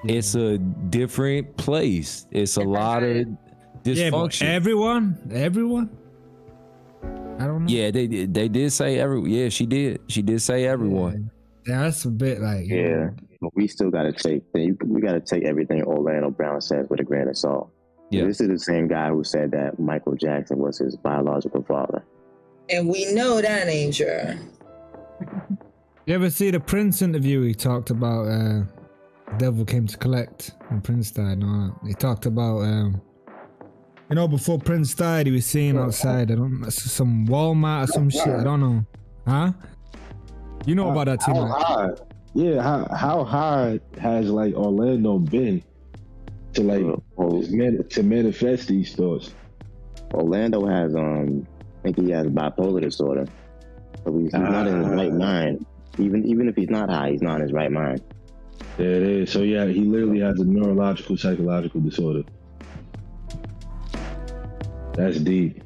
It's a different place. It's a lot of dysfunction. Yeah, everyone. I don't know. Yeah, they did say everyone. Yeah, she did. She did say everyone. Yeah, that's a bit like. Yeah, but we still gotta take. We gotta take everything Orlando Brown says with a grain of salt. Yeah, this is the same guy who said that Michael Jackson was his biological father. And we know that ain't true. You ever see the Prince interview? He talked about Devil Came to Collect when Prince died. No, he talked about you know, before Prince died, he was seen outside. I don't know, some Walmart or some shit. I don't know. Huh? You know about that too, how high? Yeah, how high has like Orlando been to like to manifest these thoughts? Orlando has I think he has bipolar disorder. So he's not in his right mind. Even if he's not high, he's not in his right mind. There it is. So yeah, he literally has a neurological, psychological disorder. That's deep.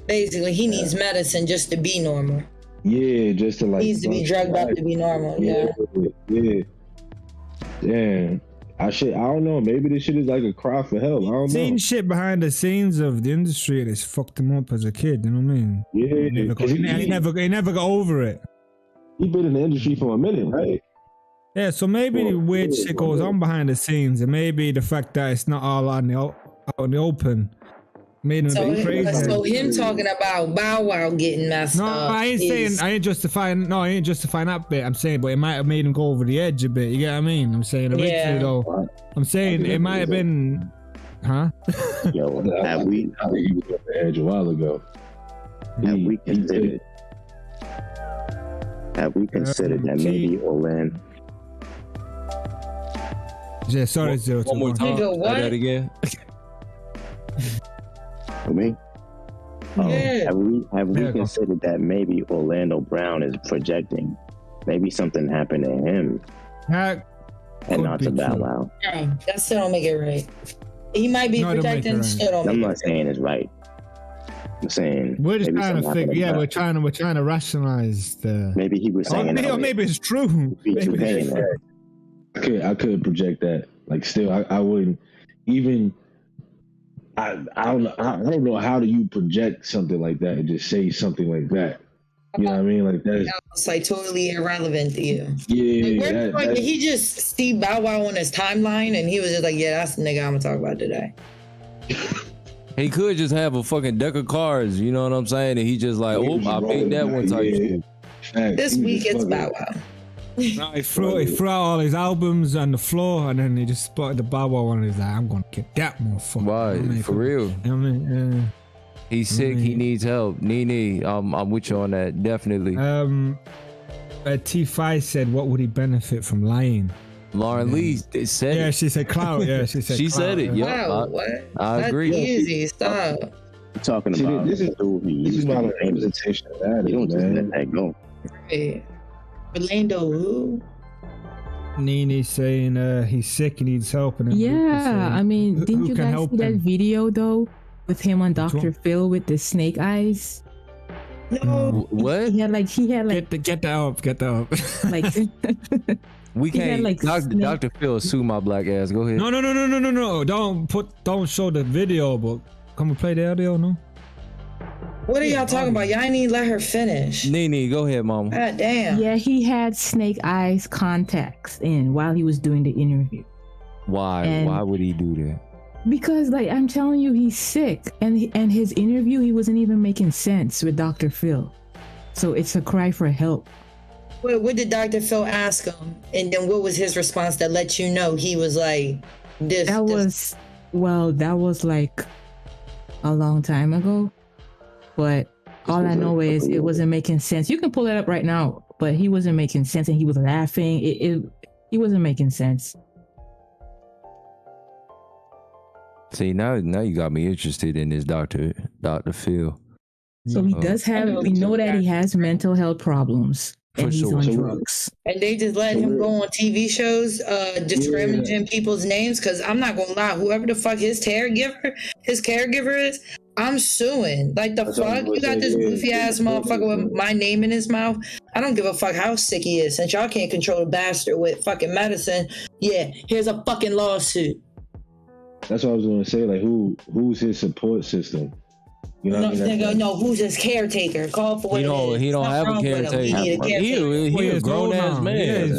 Basically, he needs medicine just to be normal. Yeah, just to like. He needs to be drugged up to be normal. Yeah. Damn. I don't know. Maybe this shit is like a cry for help. I don't know. Seen shit behind the scenes of the industry that's fucked him up as a kid. You know what I mean? Yeah. He never got over it. He been in the industry for a minute, right? Yeah, so maybe weird shit goes on behind the scenes, and maybe the fact that it's not all out in the open made him a bit crazy. So him talking about Bow Wow getting messed up. I ain't justifying that bit. I'm saying, but it might have made him go over the edge a bit. You get what I mean? I'm saying eventually though. I'm saying it might have been, huh? Yo, I think he was over the edge a while ago. Have we considered that maybe Orlando? Yeah, sorry, Zero. One more time. Say that again. For me? Have we considered that maybe Orlando Brown is projecting? Maybe something happened to him and not to Bow Wow. That still don't make it right. He might be projecting. I'm not saying it's right. I'm saying we're just trying to figure. Yeah, we're trying to rationalize the. Maybe he was saying. Maybe it's true. I could project that. Like, still, I wouldn't even. I don't know how do you project something like that and just say something like that. You know what I mean? Like that. It's like totally irrelevant to you. Yeah. Did he just see Bow Wow on his timeline and he was just like, yeah, that's the nigga I'm gonna talk about today. He could just have a fucking deck of cards, you know what I'm saying? And he just like, oh, I beat that one type shit. This week it's Bow Wow. He threw out all his albums on the floor, and then he just spotted the Bow Wow one, and he's like, I'm gonna get that motherfucker. Right, for real. I mean, he's sick, he needs help. Nene, I'm with you on that, definitely. T5 said, what would he benefit from lying? Lauren Lee said it. Yeah, she said Clout. Yeah, she said she Clout, said it. Yeah, wow, what? I agree. That's easy. Stop. You're talking about this is not a representation of that. You don't just let that go. Right. Orlando who? Nene saying he's sick and needs help. And I mean, didn't you guys see that video though with him on Dr. Phil with the snake eyes? No. What? He had like get that up. Like we can't. Like Dr. Phil sue my black ass. Go ahead. No. Don't show the video, but come and play the audio. No. What are y'all talking about? Y'all ain't even let her finish. Nene, go ahead, mama. God damn. Yeah, he had snake eyes contacts in while he was doing the interview. Why? Why would he do that? Because, like, I'm telling you, he's sick, and his interview, he wasn't even making sense with Dr. Phil. So it's a cry for help. Wait, what did Dr. Phil ask him? And then what was his response that let you know he was like this? That was like a long time ago. But all I know is it wasn't making sense. You can pull it up right now, but he wasn't making sense, and he was laughing. He wasn't making sense. See, now you got me interested in this Dr. Phil. So he does have. We know that he has mental health problems, and he's on drugs. And they just let him go on TV shows, discriminating people's names. Because I'm not gonna lie, whoever the fuck his caregiver is. I'm suing. Like the fuck? You got this goofy ass motherfucker with my name in his mouth. I don't give a fuck how sick he is. Since y'all can't control the bastard with fucking medicine, yeah, here's a fucking lawsuit. That's what I was gonna say. Like, who's his support system? You know, who's his caretaker? Call for what he don't have a caretaker. He a grown ass man.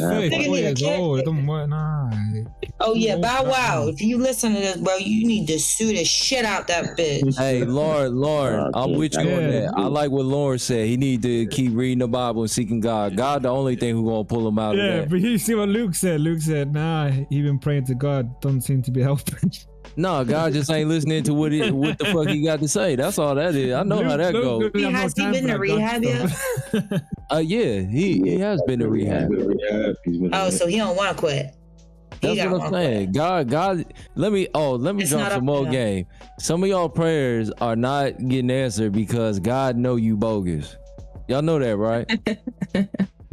Oh yeah, Bow Wow. If you listen to this, bro, you need to sue the shit out that bitch. Hey, Lauren, I'm with you on that. I like what Lauren said. He need to keep reading the Bible and seeking God. God, the only thing who gonna pull him out of that. Yeah, but you see what Luke said. Luke said, "Nah, he been praying to God. Don't seem to be helping." No, God just ain't listening to what the fuck he got to say. That's all that is. I know how that goes. Has he been to rehab yet? Yeah, he has been to rehab. So he don't want to quit. That's what I'm saying. God, let me drop some more game. Some of y'all prayers are not getting answered because God know you bogus. Y'all know that, right?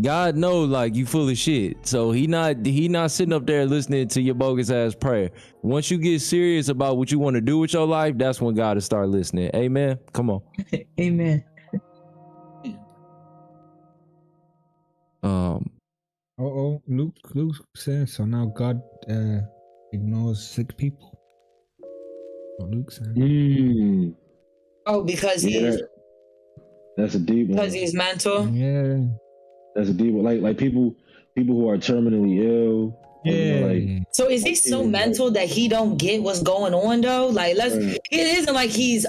God knows like you full of shit. So he not sitting up there listening to your bogus ass prayer. Once you get serious about what you want to do with your life, that's when God will start listening. Amen. Come on. Amen. Luke says so now God ignores sick people. What Luke said. Because that's a deep one. Because he's mental. Yeah. That's a deep one. Like people people who are terminally ill. Yeah. Like, so is he so mental that he don't get what's going on though? Like it isn't like he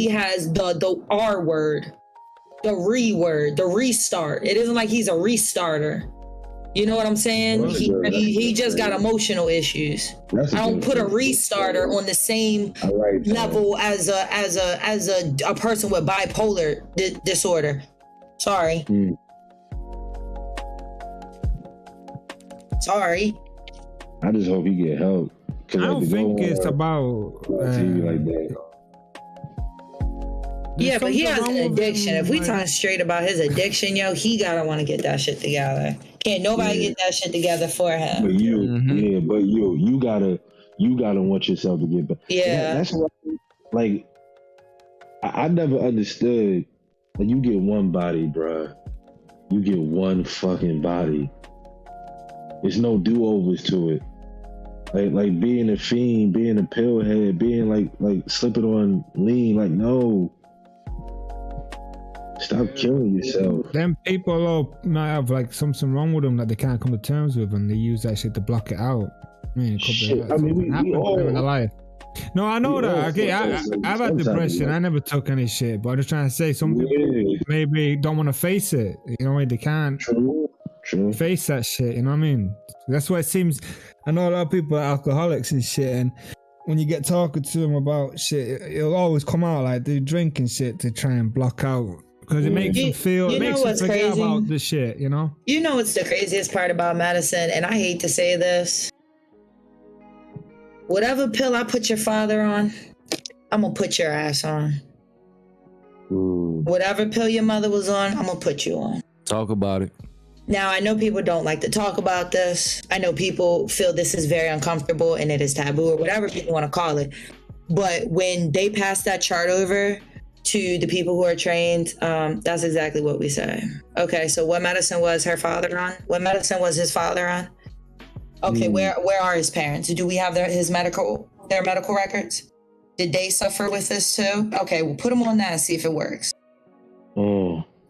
has the R word, the word, the restart. It isn't like he's a restarter. You know what I'm saying? He just got emotional issues. I don't put a restarter on the same level as a person with bipolar disorder. Sorry. Sorry. I just hope he get help. I don't think it's about TV like that. Yeah, but he has an addiction. If we talking straight about his addiction, yo, he gotta want to get that shit together. Can't nobody get that shit together for him. But you gotta want yourself to get back. Yeah, that's what, like I never understood. Like, you get one body, bruh. You get one fucking body. There's no do-overs to it. Like being a fiend, being a pillhead, being like slipping on lean. Like, no. Stop killing yourself. Them people all might have like something wrong with them that they can't come to terms with, and they use that shit to block it out. I mean, it could Shit, be I mean, we all in their life. No, I know that. Okay, I've had depression. I never took any shit, but I'm just trying to say some people maybe don't want to face it. You know, they can't face that shit. You know what I mean? That's why it seems. I know a lot of people are alcoholics and shit, and when you get talking to them about shit, it'll always come out like they're drinking shit to try and block out. Because it makes them feel, it makes them forget about the shit, you know? You know what's the craziest part about medicine? And I hate to say this. Whatever pill I put your father on, I'm going to put your ass on. Whatever pill your mother was on, I'm going to put you on. Talk about it. Now, I know people don't like to talk about this. I know people feel this is very uncomfortable and it is taboo or whatever people want to call it. But when they pass that chart over to the people who are trained, that's exactly what we say. Okay, so what medicine was her father on? What medicine was his father on? Okay, where are his parents? Do we have their medical records? Did they suffer with this too? Okay, we'll put them on that and see if it works.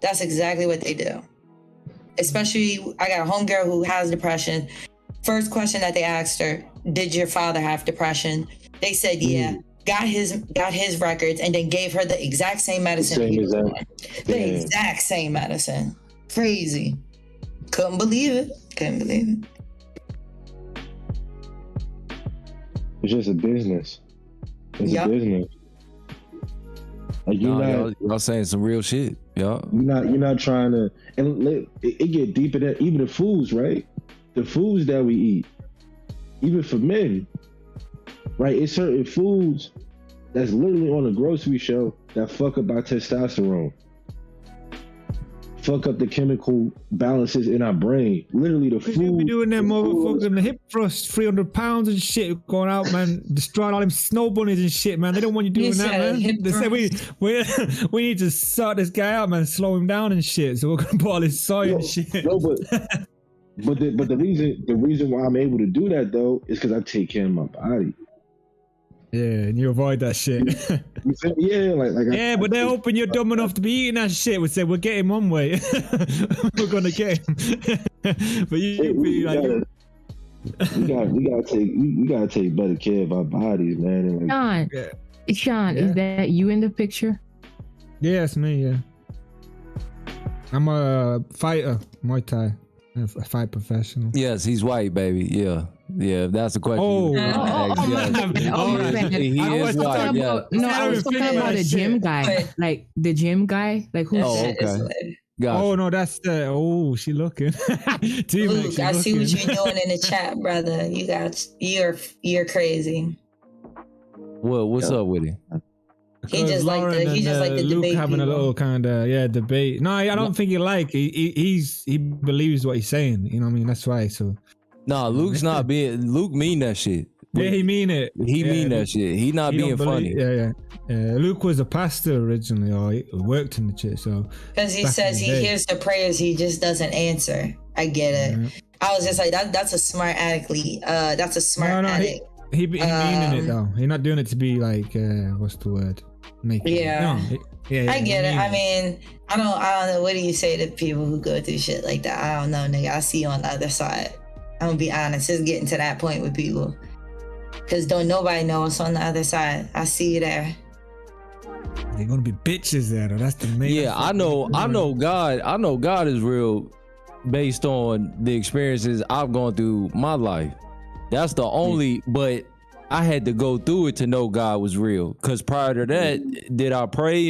That's exactly what they do. Especially, I got a homegirl who has depression. First question that they asked her, did your father have depression? They said, yeah. Got his records and then gave her the exact same medicine. The exact same medicine. Crazy. Couldn't believe it. It's just a business. It's a business. Like y'all saying some real shit. Y'all. You're not trying to, and it get deeper than even the foods, right? The foods that we eat, even for men. Right, it's certain foods that's literally on the grocery shelf that fuck up our testosterone, fuck up the chemical balances in our brain. Literally, the food. You be doing that motherfucking the hip thrust, 300 pounds and shit going out, man, destroying all them snow bunnies and shit, man. They don't want you doing that, man. They say we need to sort this guy out, man, slow him down and shit. So we're gonna put all this soy and shit. No, but the reason why I'm able to do that though is because I take care of my body. Yeah, and you avoid that shit. Yeah, like but they're hoping you're dumb enough to be eating that shit. We say we'll get him one way. We're gonna get him. But we gotta take better care of our bodies, man. Sean, is that you in the picture? Yeah, it's me. Yeah, I'm a fighter, Muay Thai. A fight professional. Yes, he's white, baby. Yeah, if that's the question. He is white. Yeah. No, I was talking about the gym guy, like the gym guy, like who's. Oh, okay. Gotcha. Oh no, that's the. Oh, she looking. Luke, I see what you're doing in the chat, brother. You're crazy. Well, what's up with it? He just like the Luke debate. having people. a little kind of debate. No, I don't think he believes what he's saying. You know what I mean? That's why. So. Nah, Luke's not being. Luke mean that shit. Yeah, he mean it. He mean that shit. He not being funny. Yeah. Luke was a pastor originally, or he worked in the church. So because he says he hears the prayers, he just doesn't answer. I get it. I was just like that's a smart athlete. That's a smart addict. He meaning it though. He's not doing it to be like what's the word? Yeah. I get it. I mean, I don't know. What do you say to people who go through shit like that? I don't know, nigga. I see you on the other side. I'm gonna be honest. It's getting to that point with people. Cause don't nobody know what's on the other side. I see you there. They're gonna be bitches there though. That's the main. Yeah, I know God is real based on the experiences I've gone through my life. That's the only, but I had to go through it to know God was real. Cause prior to that, did I pray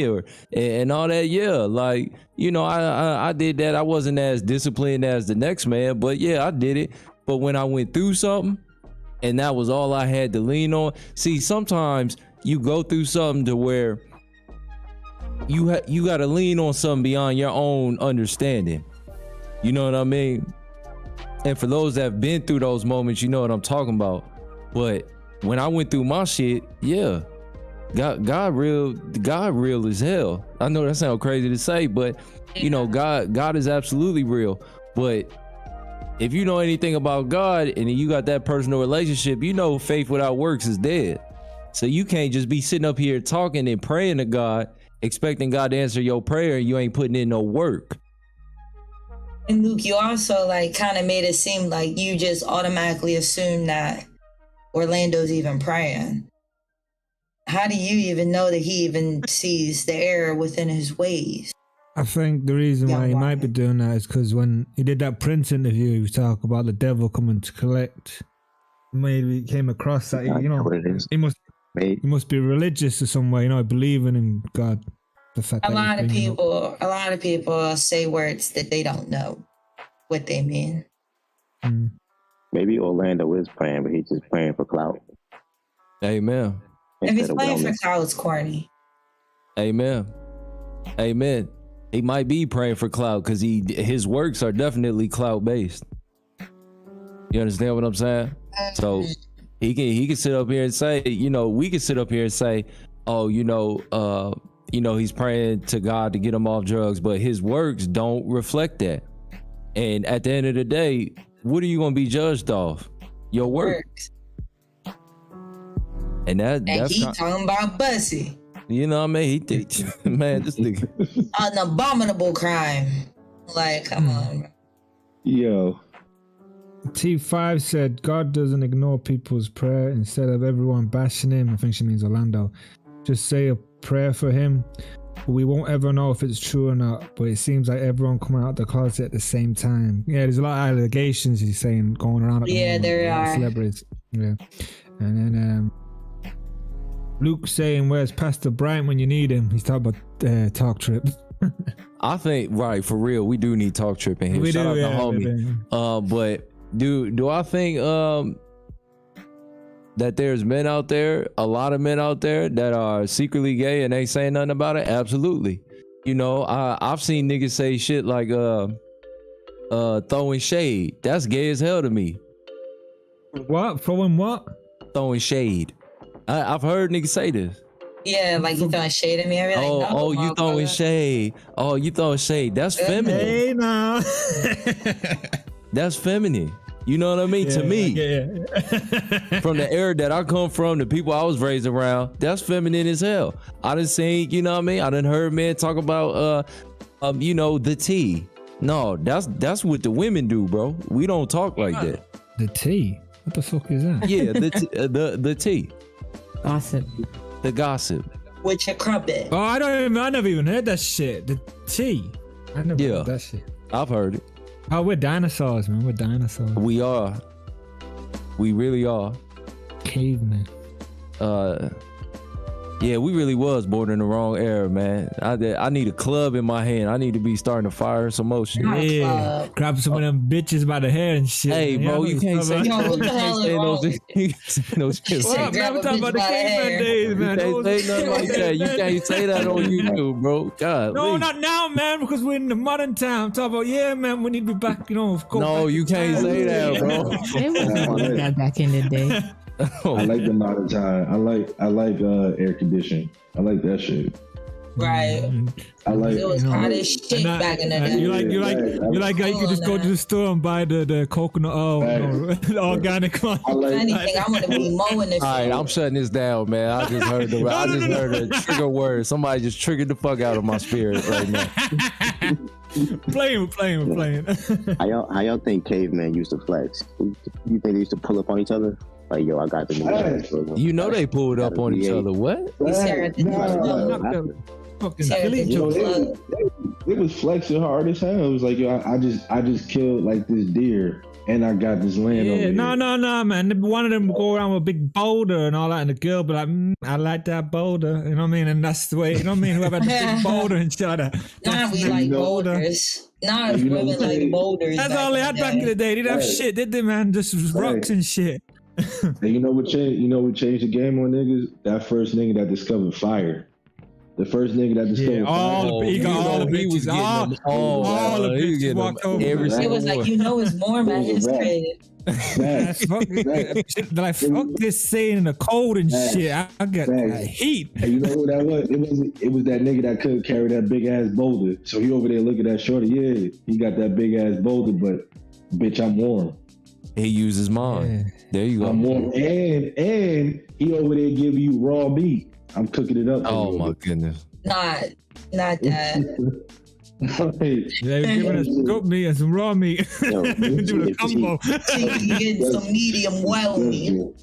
and all that? Yeah, like, you know, I did that. I wasn't as disciplined as the next man, but yeah, I did it. But when I went through something and that was all I had to lean on. See, sometimes you go through something to where you got to lean on something beyond your own understanding. You know what I mean? And for those that have been through those moments, you know what I'm talking about. But when I went through my shit, yeah, God real as hell. I know that sounds crazy to say, but you know, God is absolutely real. But if you know anything about God and you got that personal relationship, you know faith without works is dead. So you can't just be sitting up here talking and praying to God, expecting God to answer your prayer, and you ain't putting in no work. And Luke, you also like kind of made it seem like you just automatically assume that Orlando's even praying. How do you even know that he even sees the error within his ways? I think the reason why he might be doing that is because when he did that Prince interview, he was talking about the devil coming to collect. Maybe he came across that, you know, he must be religious or some way, you know, believing in God. The fact a lot of people say words that they don't know what they mean. Maybe Orlando is praying, but he's just praying for clout. Amen. If he's playing for clout, it's corny. Amen. He might be praying for clout because his works are definitely clout based. You understand what I'm saying? So he can sit up here and say, you know, we can sit up here and say, oh, you know, he's praying to God to get him off drugs, but his works don't reflect that. And at the end of the day, what are you going to be judged off? Your works. And that's talking about Bussy. You know what I mean? He did, man, this nigga. An abominable crime. Like, come on. Yo. T5 said, God doesn't ignore people's prayer. Instead of everyone bashing him, I think she means Orlando, just say a prayer for him. We won't ever know if it's true or not, but it seems like everyone coming out the closet at the same time. Yeah, there's a lot of allegations he's saying going around at the moment. There are. Celebrities. Yeah. And then Luke saying, where's Pastor Bryant when you need him? He's talking about Talk Trip. I think, right, for real, we do need Talk Trip in here. Shout out to homie. But do I think that there's men out there, a lot of men out there that are secretly gay and ain't saying nothing about it? Absolutely. You know, I've seen niggas say shit like throwing shade. That's gay as hell to me. What? Throwing what? Throwing shade. I've heard niggas say this. Yeah, like you throwing shade at me. I be like, no, you throwing shade. Oh, you throwing shade. That's feminine. Hey, now. That's feminine. You know what I mean? To me, from the era that I come from, the people I was raised around, that's feminine as hell. I done seen, you know what I mean? I done heard men talk about, you know, the tea. No, that's what the women do, bro. We don't talk like that. The tea? What the fuck is that? Yeah, the tea. Gossip. The gossip. With your crumpet. Oh, I never even heard that shit. The tea. I never heard that shit. I've heard it. Oh, we're dinosaurs, man. We're dinosaurs. We are. We really are. Cavemen. Yeah, we really was born in the wrong era, man. I need a club in my hand. I need to be starting to fire some more shit. Yeah, grab some of them bitches by the hair and shit. Hey, bro, you can't say those shit. Well, man, we're talking about the caveman days, man. You can't say nothing like that. You can't say that on YouTube, bro. God. No, not now, man, because we're in the modern time. I'm talking about, man, we need to be back, you know. No, you can't say that, bro. They wasn't like that back in the day. I like the modern time. I like air conditioning. I like that shit. Right. I like it was hot as shit back in the day. You like how you could just go to the store and buy the coconut the organic one. If anything, I want to be mowing this. All right, I'm shutting this down, man. I just heard heard a trigger word. Somebody just triggered the fuck out of my spirit right now. playing. How y'all think cavemen used to flex? You think they used to pull up on each other? Like, yo, I got the new You know they pulled up on each other. What? It was flexing hard as hell. It was like, yo, I just killed like this deer and I got this land over here. No, man. One of them go around with a big boulder and all that, and the girl be like, I like that boulder. You know what I mean? And that's the way, you know what I mean? Whoever had the big boulder and shit like that. Now we like boulders. Now it's women like boulders. That's all they had back in the day. They didn't have shit, did they, man? Just rocks and shit. And you know what changed? You know what changed the game on niggas? That first nigga that discovered fire. The first nigga that discovered fire. He got all the bitches. All the bitches walked over. It was like, it's more about his crib. Like, fuck this saying in the cold and shit. I got heat. And you know who that was? It was that nigga that couldn't carry that big ass boulder. So he over there looking at shorty. Yeah, he got that big ass boulder, but bitch, I'm warm. He uses mine. Yeah. There you go. I'm warm, and he over there give you raw meat. I'm cooking it up. Oh my goodness. Not that. They're giving us goat meat and some raw meat. Doing a combo. Getting some medium well meat.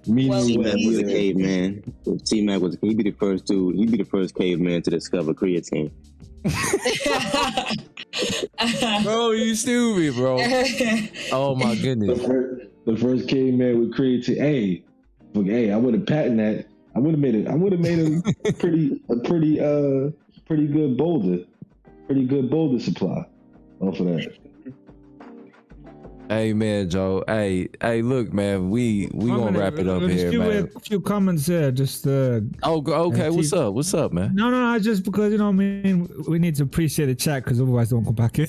T-Mac was a caveman. T-Mac was, he'd be the first dude. He'd be the first caveman to discover creatine. Bro, you stupid, bro. Oh my goodness. The first caveman with creatine. Hey, I would have patented that. I would have made a pretty good boulder supply off of that. Hey man, Joe. Hey, look, man. We gonna wrap it up here, man. A few comments here. Just okay. What's up, man? No. Just because I mean, we need to appreciate the chat because otherwise they won't come back in.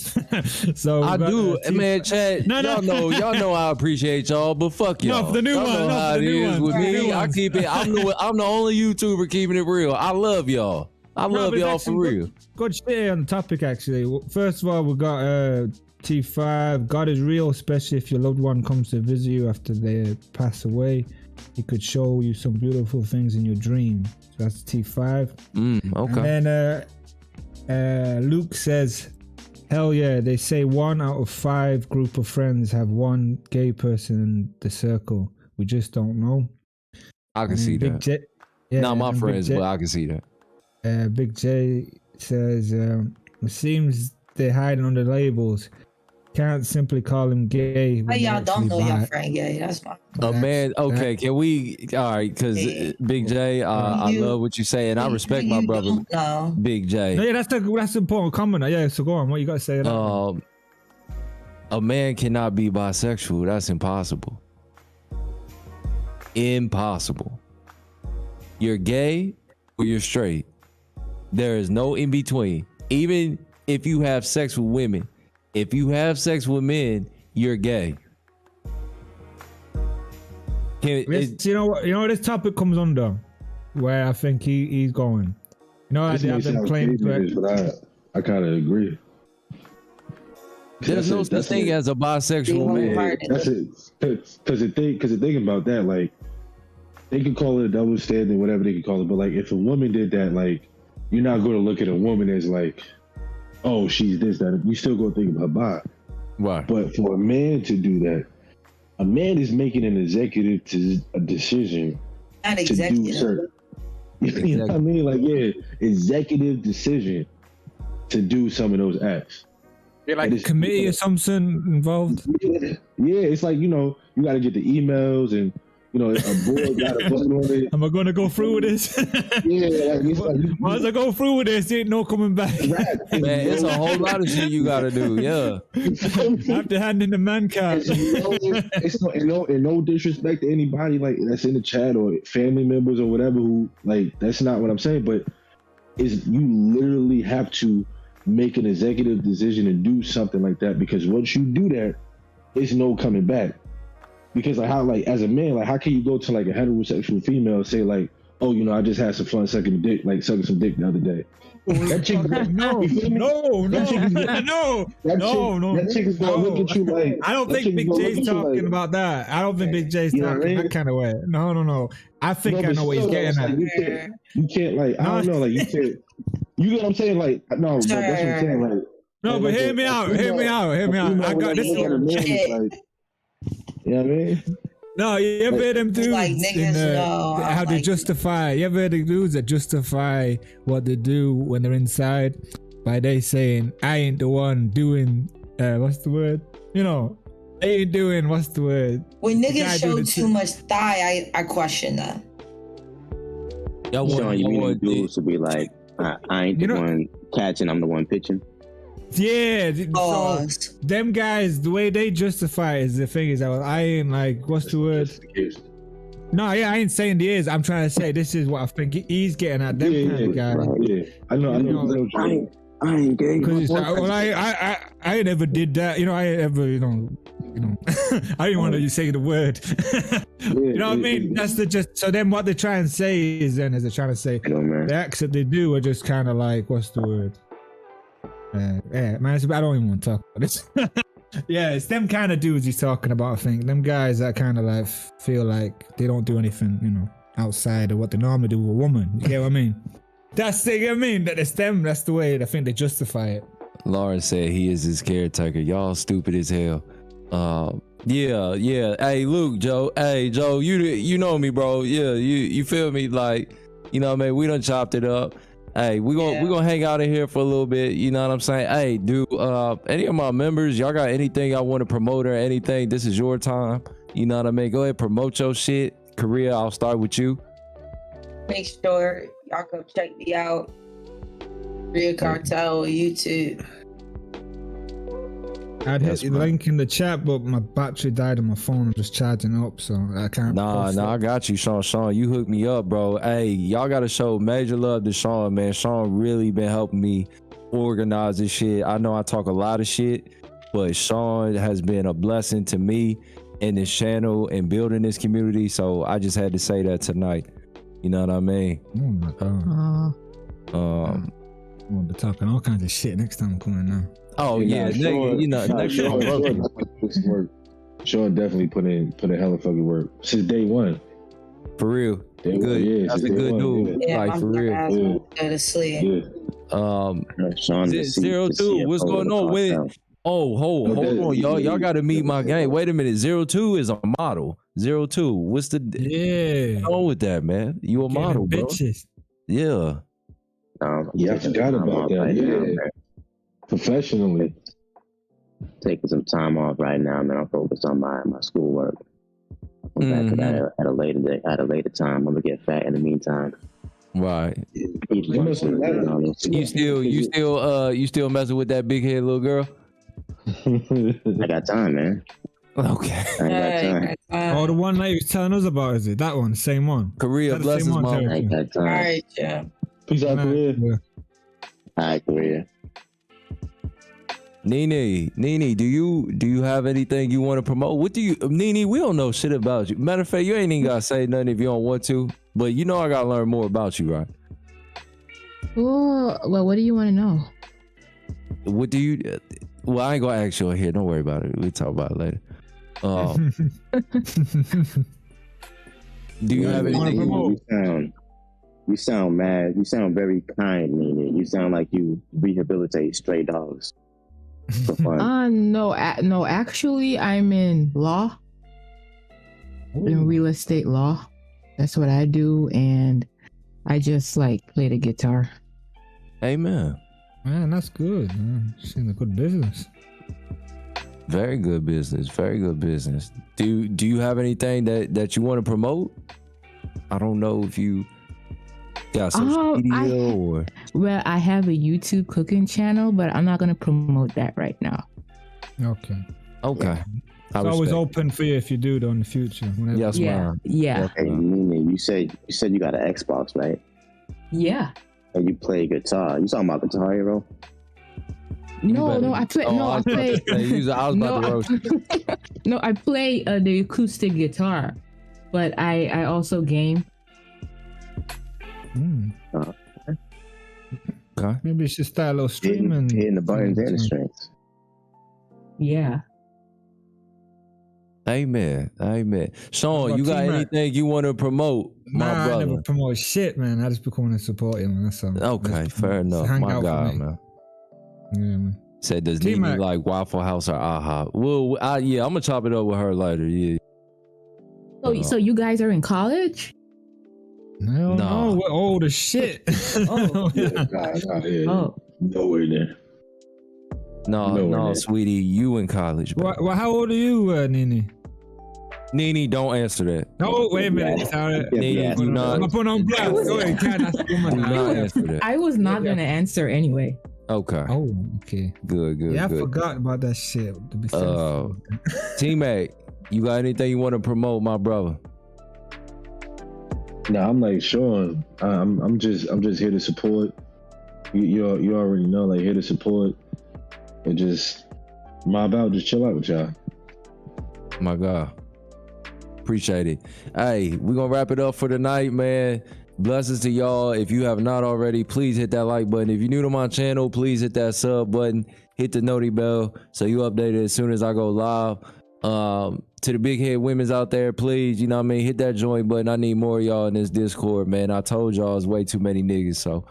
So I do, man. Chat. Y'all know I appreciate y'all, but fuck y'all. No, for the new one. Know how it is with me. I keep it. I'm the only YouTuber keeping it real. I love y'all. I love y'all for real. Good shit on the topic actually. First of all, we got T5, God is real, especially if your loved one comes to visit you after they pass away. He could show you some beautiful things in your dream. So that's T5. Okay. And then Luke says, hell yeah, they say 1 out of 5 group of friends have one gay person in the circle. We just don't know. I can see that. Not my friends, but I can see that. Big J says, it seems they're hiding under labels. Can't simply call him gay. But y'all don't know your friend gay. That's my man. Okay, can we? All right, because Big J, I love what you say, and I respect my brother, Big J. No, yeah, that's an important comment. Yeah, so go on. What you got to say? A man cannot be bisexual. That's impossible. Impossible. You're gay or you're straight. There is no in between. Even if you have sex with women. If you have sex with men, you're gay. You know what this topic comes under? Where I think he's going. You know, I've been claiming but I kind of agree. There's no such thing as a bisexual man. That's it. Because the thing about that, like, they could call it a double standard, whatever they could call it. But like, if a woman did that, like, you're not going to look at a woman as like, oh, she's this, that. You still gonna think of her body. Right. But for a man to do that, a man is making an executive decision Not executive. To do certain. You know what I mean? Like, yeah, executive decision to do some of those acts. You're like a committee or something involved? Yeah, it's like, you know, you got to get the emails and, you know, a board got to vote on it. Am I going to go through with this? Yeah. Once I go through with this, there ain't no coming back. Right. Man, it's a whole lot of shit you got to do, yeah. After handing the man card. It's no disrespect to anybody like that's in the chat or family members or whatever who, like, that's not what I'm saying, but you literally have to make an executive decision and do something like that, because once you do that, there's no coming back. Because like how, like, as a man, like, how can you go to like a heterosexual female and say like, oh, you know, I just had some fun sucking some dick the other day. That chick, no. That chick is gonna look at you like. I don't think Big J's talking about that. I don't think Big J's talking that kind of way. No. I think I know what he's getting at. You can't like. I don't know. Like you can't. You get what I'm saying? Like no, but that's what I'm saying. Like no, but hear me out. I got this. You know what I mean? No, you ever heard them dudes like niggas how they justify? You ever heard the dudes that justify what they do when they're inside by they saying, "I ain't the one doing what's the word? You know, I ain't doing what's the word?" When niggas show too much thigh, I question that. You mean dudes to be like, I ain't the one catching, I'm the one pitching. Yeah, so them guys, the way they justify is the thing is that I ain't like, what's the word? No, yeah, I ain't saying the is. I'm trying to say this is what I think he's getting at. Them kind of guys. Yeah, I know. I ain't gay. Well, I never did that. You know, I ever, you know, I didn't want to say the word. You know what I mean? That's so then what they try and say is they're trying to say the acts that they do are just kind of like, what's the word? Man, I don't even want to talk about this. Yeah, it's them kind of dudes he's talking about. I think them guys that kind of like feel like they don't do anything, you know, outside of what they normally do with a woman. You get what I mean? That's the thing I mean. That it's them. That's the way I think they justify it. Lauren said he is his caretaker. Y'all stupid as hell. Yeah. Hey, Luke, Joe. Hey, Joe. You know me, bro. Yeah, you feel me? Like, you know what I mean? We done chopped it up. Hey, we gonna hang out in here for a little bit. You know what I'm saying? Hey, do any of my members, y'all got anything y'all want to promote or anything? This is your time. You know what I mean? Go ahead, promote your shit. Korea, I'll start with you. Make sure y'all go check me out. Real Cartel YouTube. I'd hit the link in the chat, but my battery died on my phone. I'm just charging up, so I can't. Nah, I got you, Sean. Sean, you hooked me up, bro. Hey, y'all gotta show major love to Sean, man. Sean really been helping me organize this shit. I know I talk a lot of shit, but Sean has been a blessing to me in this channel and building this community. So I just had to say that tonight. You know what I mean? Oh my God. We'll be talking all kinds of shit next time I'm coming now. Oh yeah, next Sean definitely put in hella fucking work since day one. For real, that's a good dude. Yeah, like for real. Go to sleep. Sean, 02. What's going on with? Hold on, y'all got to meet my gang. Wait a minute, 02 is a model. 02. What's the on with that, man? You a model, bro? Bitches. Yeah. Yeah, I forgot about that. Yeah. Professionally, taking some time off right now, man. I'm focused on my schoolwork. I'm back to that at a later day, at a later time. I'm gonna get fat in the meantime. Right. You still messing with that big head little girl? I got time, man. Okay. I got time. The one that you was telling us about, is it that one? Same one. Korea, bless his mom. I got time. All right, yeah. Peace out, Korea. All right, Korea. Nene, do you have anything you want to promote? What do you, Nene? We don't know shit about you. Matter of fact, you ain't even gotta say nothing if you don't want to. But you know I gotta learn more about you, right? Oh, well, what do you want to know? What do you? Well, I ain't gonna ask you here. Don't worry about it. We'll talk about it later. Do you have anything you want to promote? You sound mad. You sound very kind, Nene. You sound like you rehabilitate stray dogs. For fun. No, actually, I'm in law. In real estate law. That's what I do, and I just like play the guitar. Amen. Man, that's good, man. Seems a good business. Very good business. Very good business. Do you have anything that you want to promote? I don't know if you got social media or. Well, I have a YouTube cooking channel, but I'm not gonna promote that right now. Okay. It's always open for you if you do though in the future. Yes, ma'am. Yeah. Hey, Nene, you said you got an Xbox, right? Yeah. And you play guitar. You talking about Guitar Hero? No, I play. I play. No, I play the acoustic guitar, but I also game. Okay. Maybe you should start a little streaming. Hitting the buttons and the strings. Yeah. Amen. Sean, What you got T-Mac? anything you want to promote, my Nah, I brother? never promote shit, man. I just be coming to support you, man. That's all. Okay, Just fair enough. hang My out for God, me. man. Yeah, man. Said, does Nene T-Mac. like Waffle House or AHA? Well, yeah, I'm gonna chop it up with her later. Yeah. So you guys are in college? No, we're old as shit. Oh. Nowhere there. No, sweetie, you in college, bro. Well, how old are you, Nene? Nene, don't answer that. Oh, wait a minute. Sorry. Nene, do not. I'm put on blast. Go ahead, Kat, that's the woman. Do not answer that. I was not gonna answer anyway. Okay. Oh, okay. Good. Yeah, I good. forgot about that shit. To be sensitive. T-Mac, you got anything you want to promote, my brother? No, I'm like Sean. I'm just here to support. You already know, like here to support and just mob out, just chill out with y'all. My God. Appreciate it. Hey, we're gonna wrap it up for tonight, man. Blessings to y'all. If you have not already, please hit that like button. If you're new to my channel, please hit that sub button. Hit the noti bell so you updated as soon as I go live. To the big head women's out there, please, you know what I mean, hit that join button. I need more of y'all in this Discord, man. I told y'all it's way too many niggas, so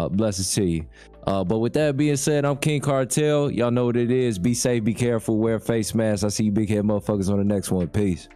blessings to you. But with that being said, I'm King Cartel. Y'all know what it is. Be safe, be careful, wear face masks. I see you big head motherfuckers on the next one. Peace.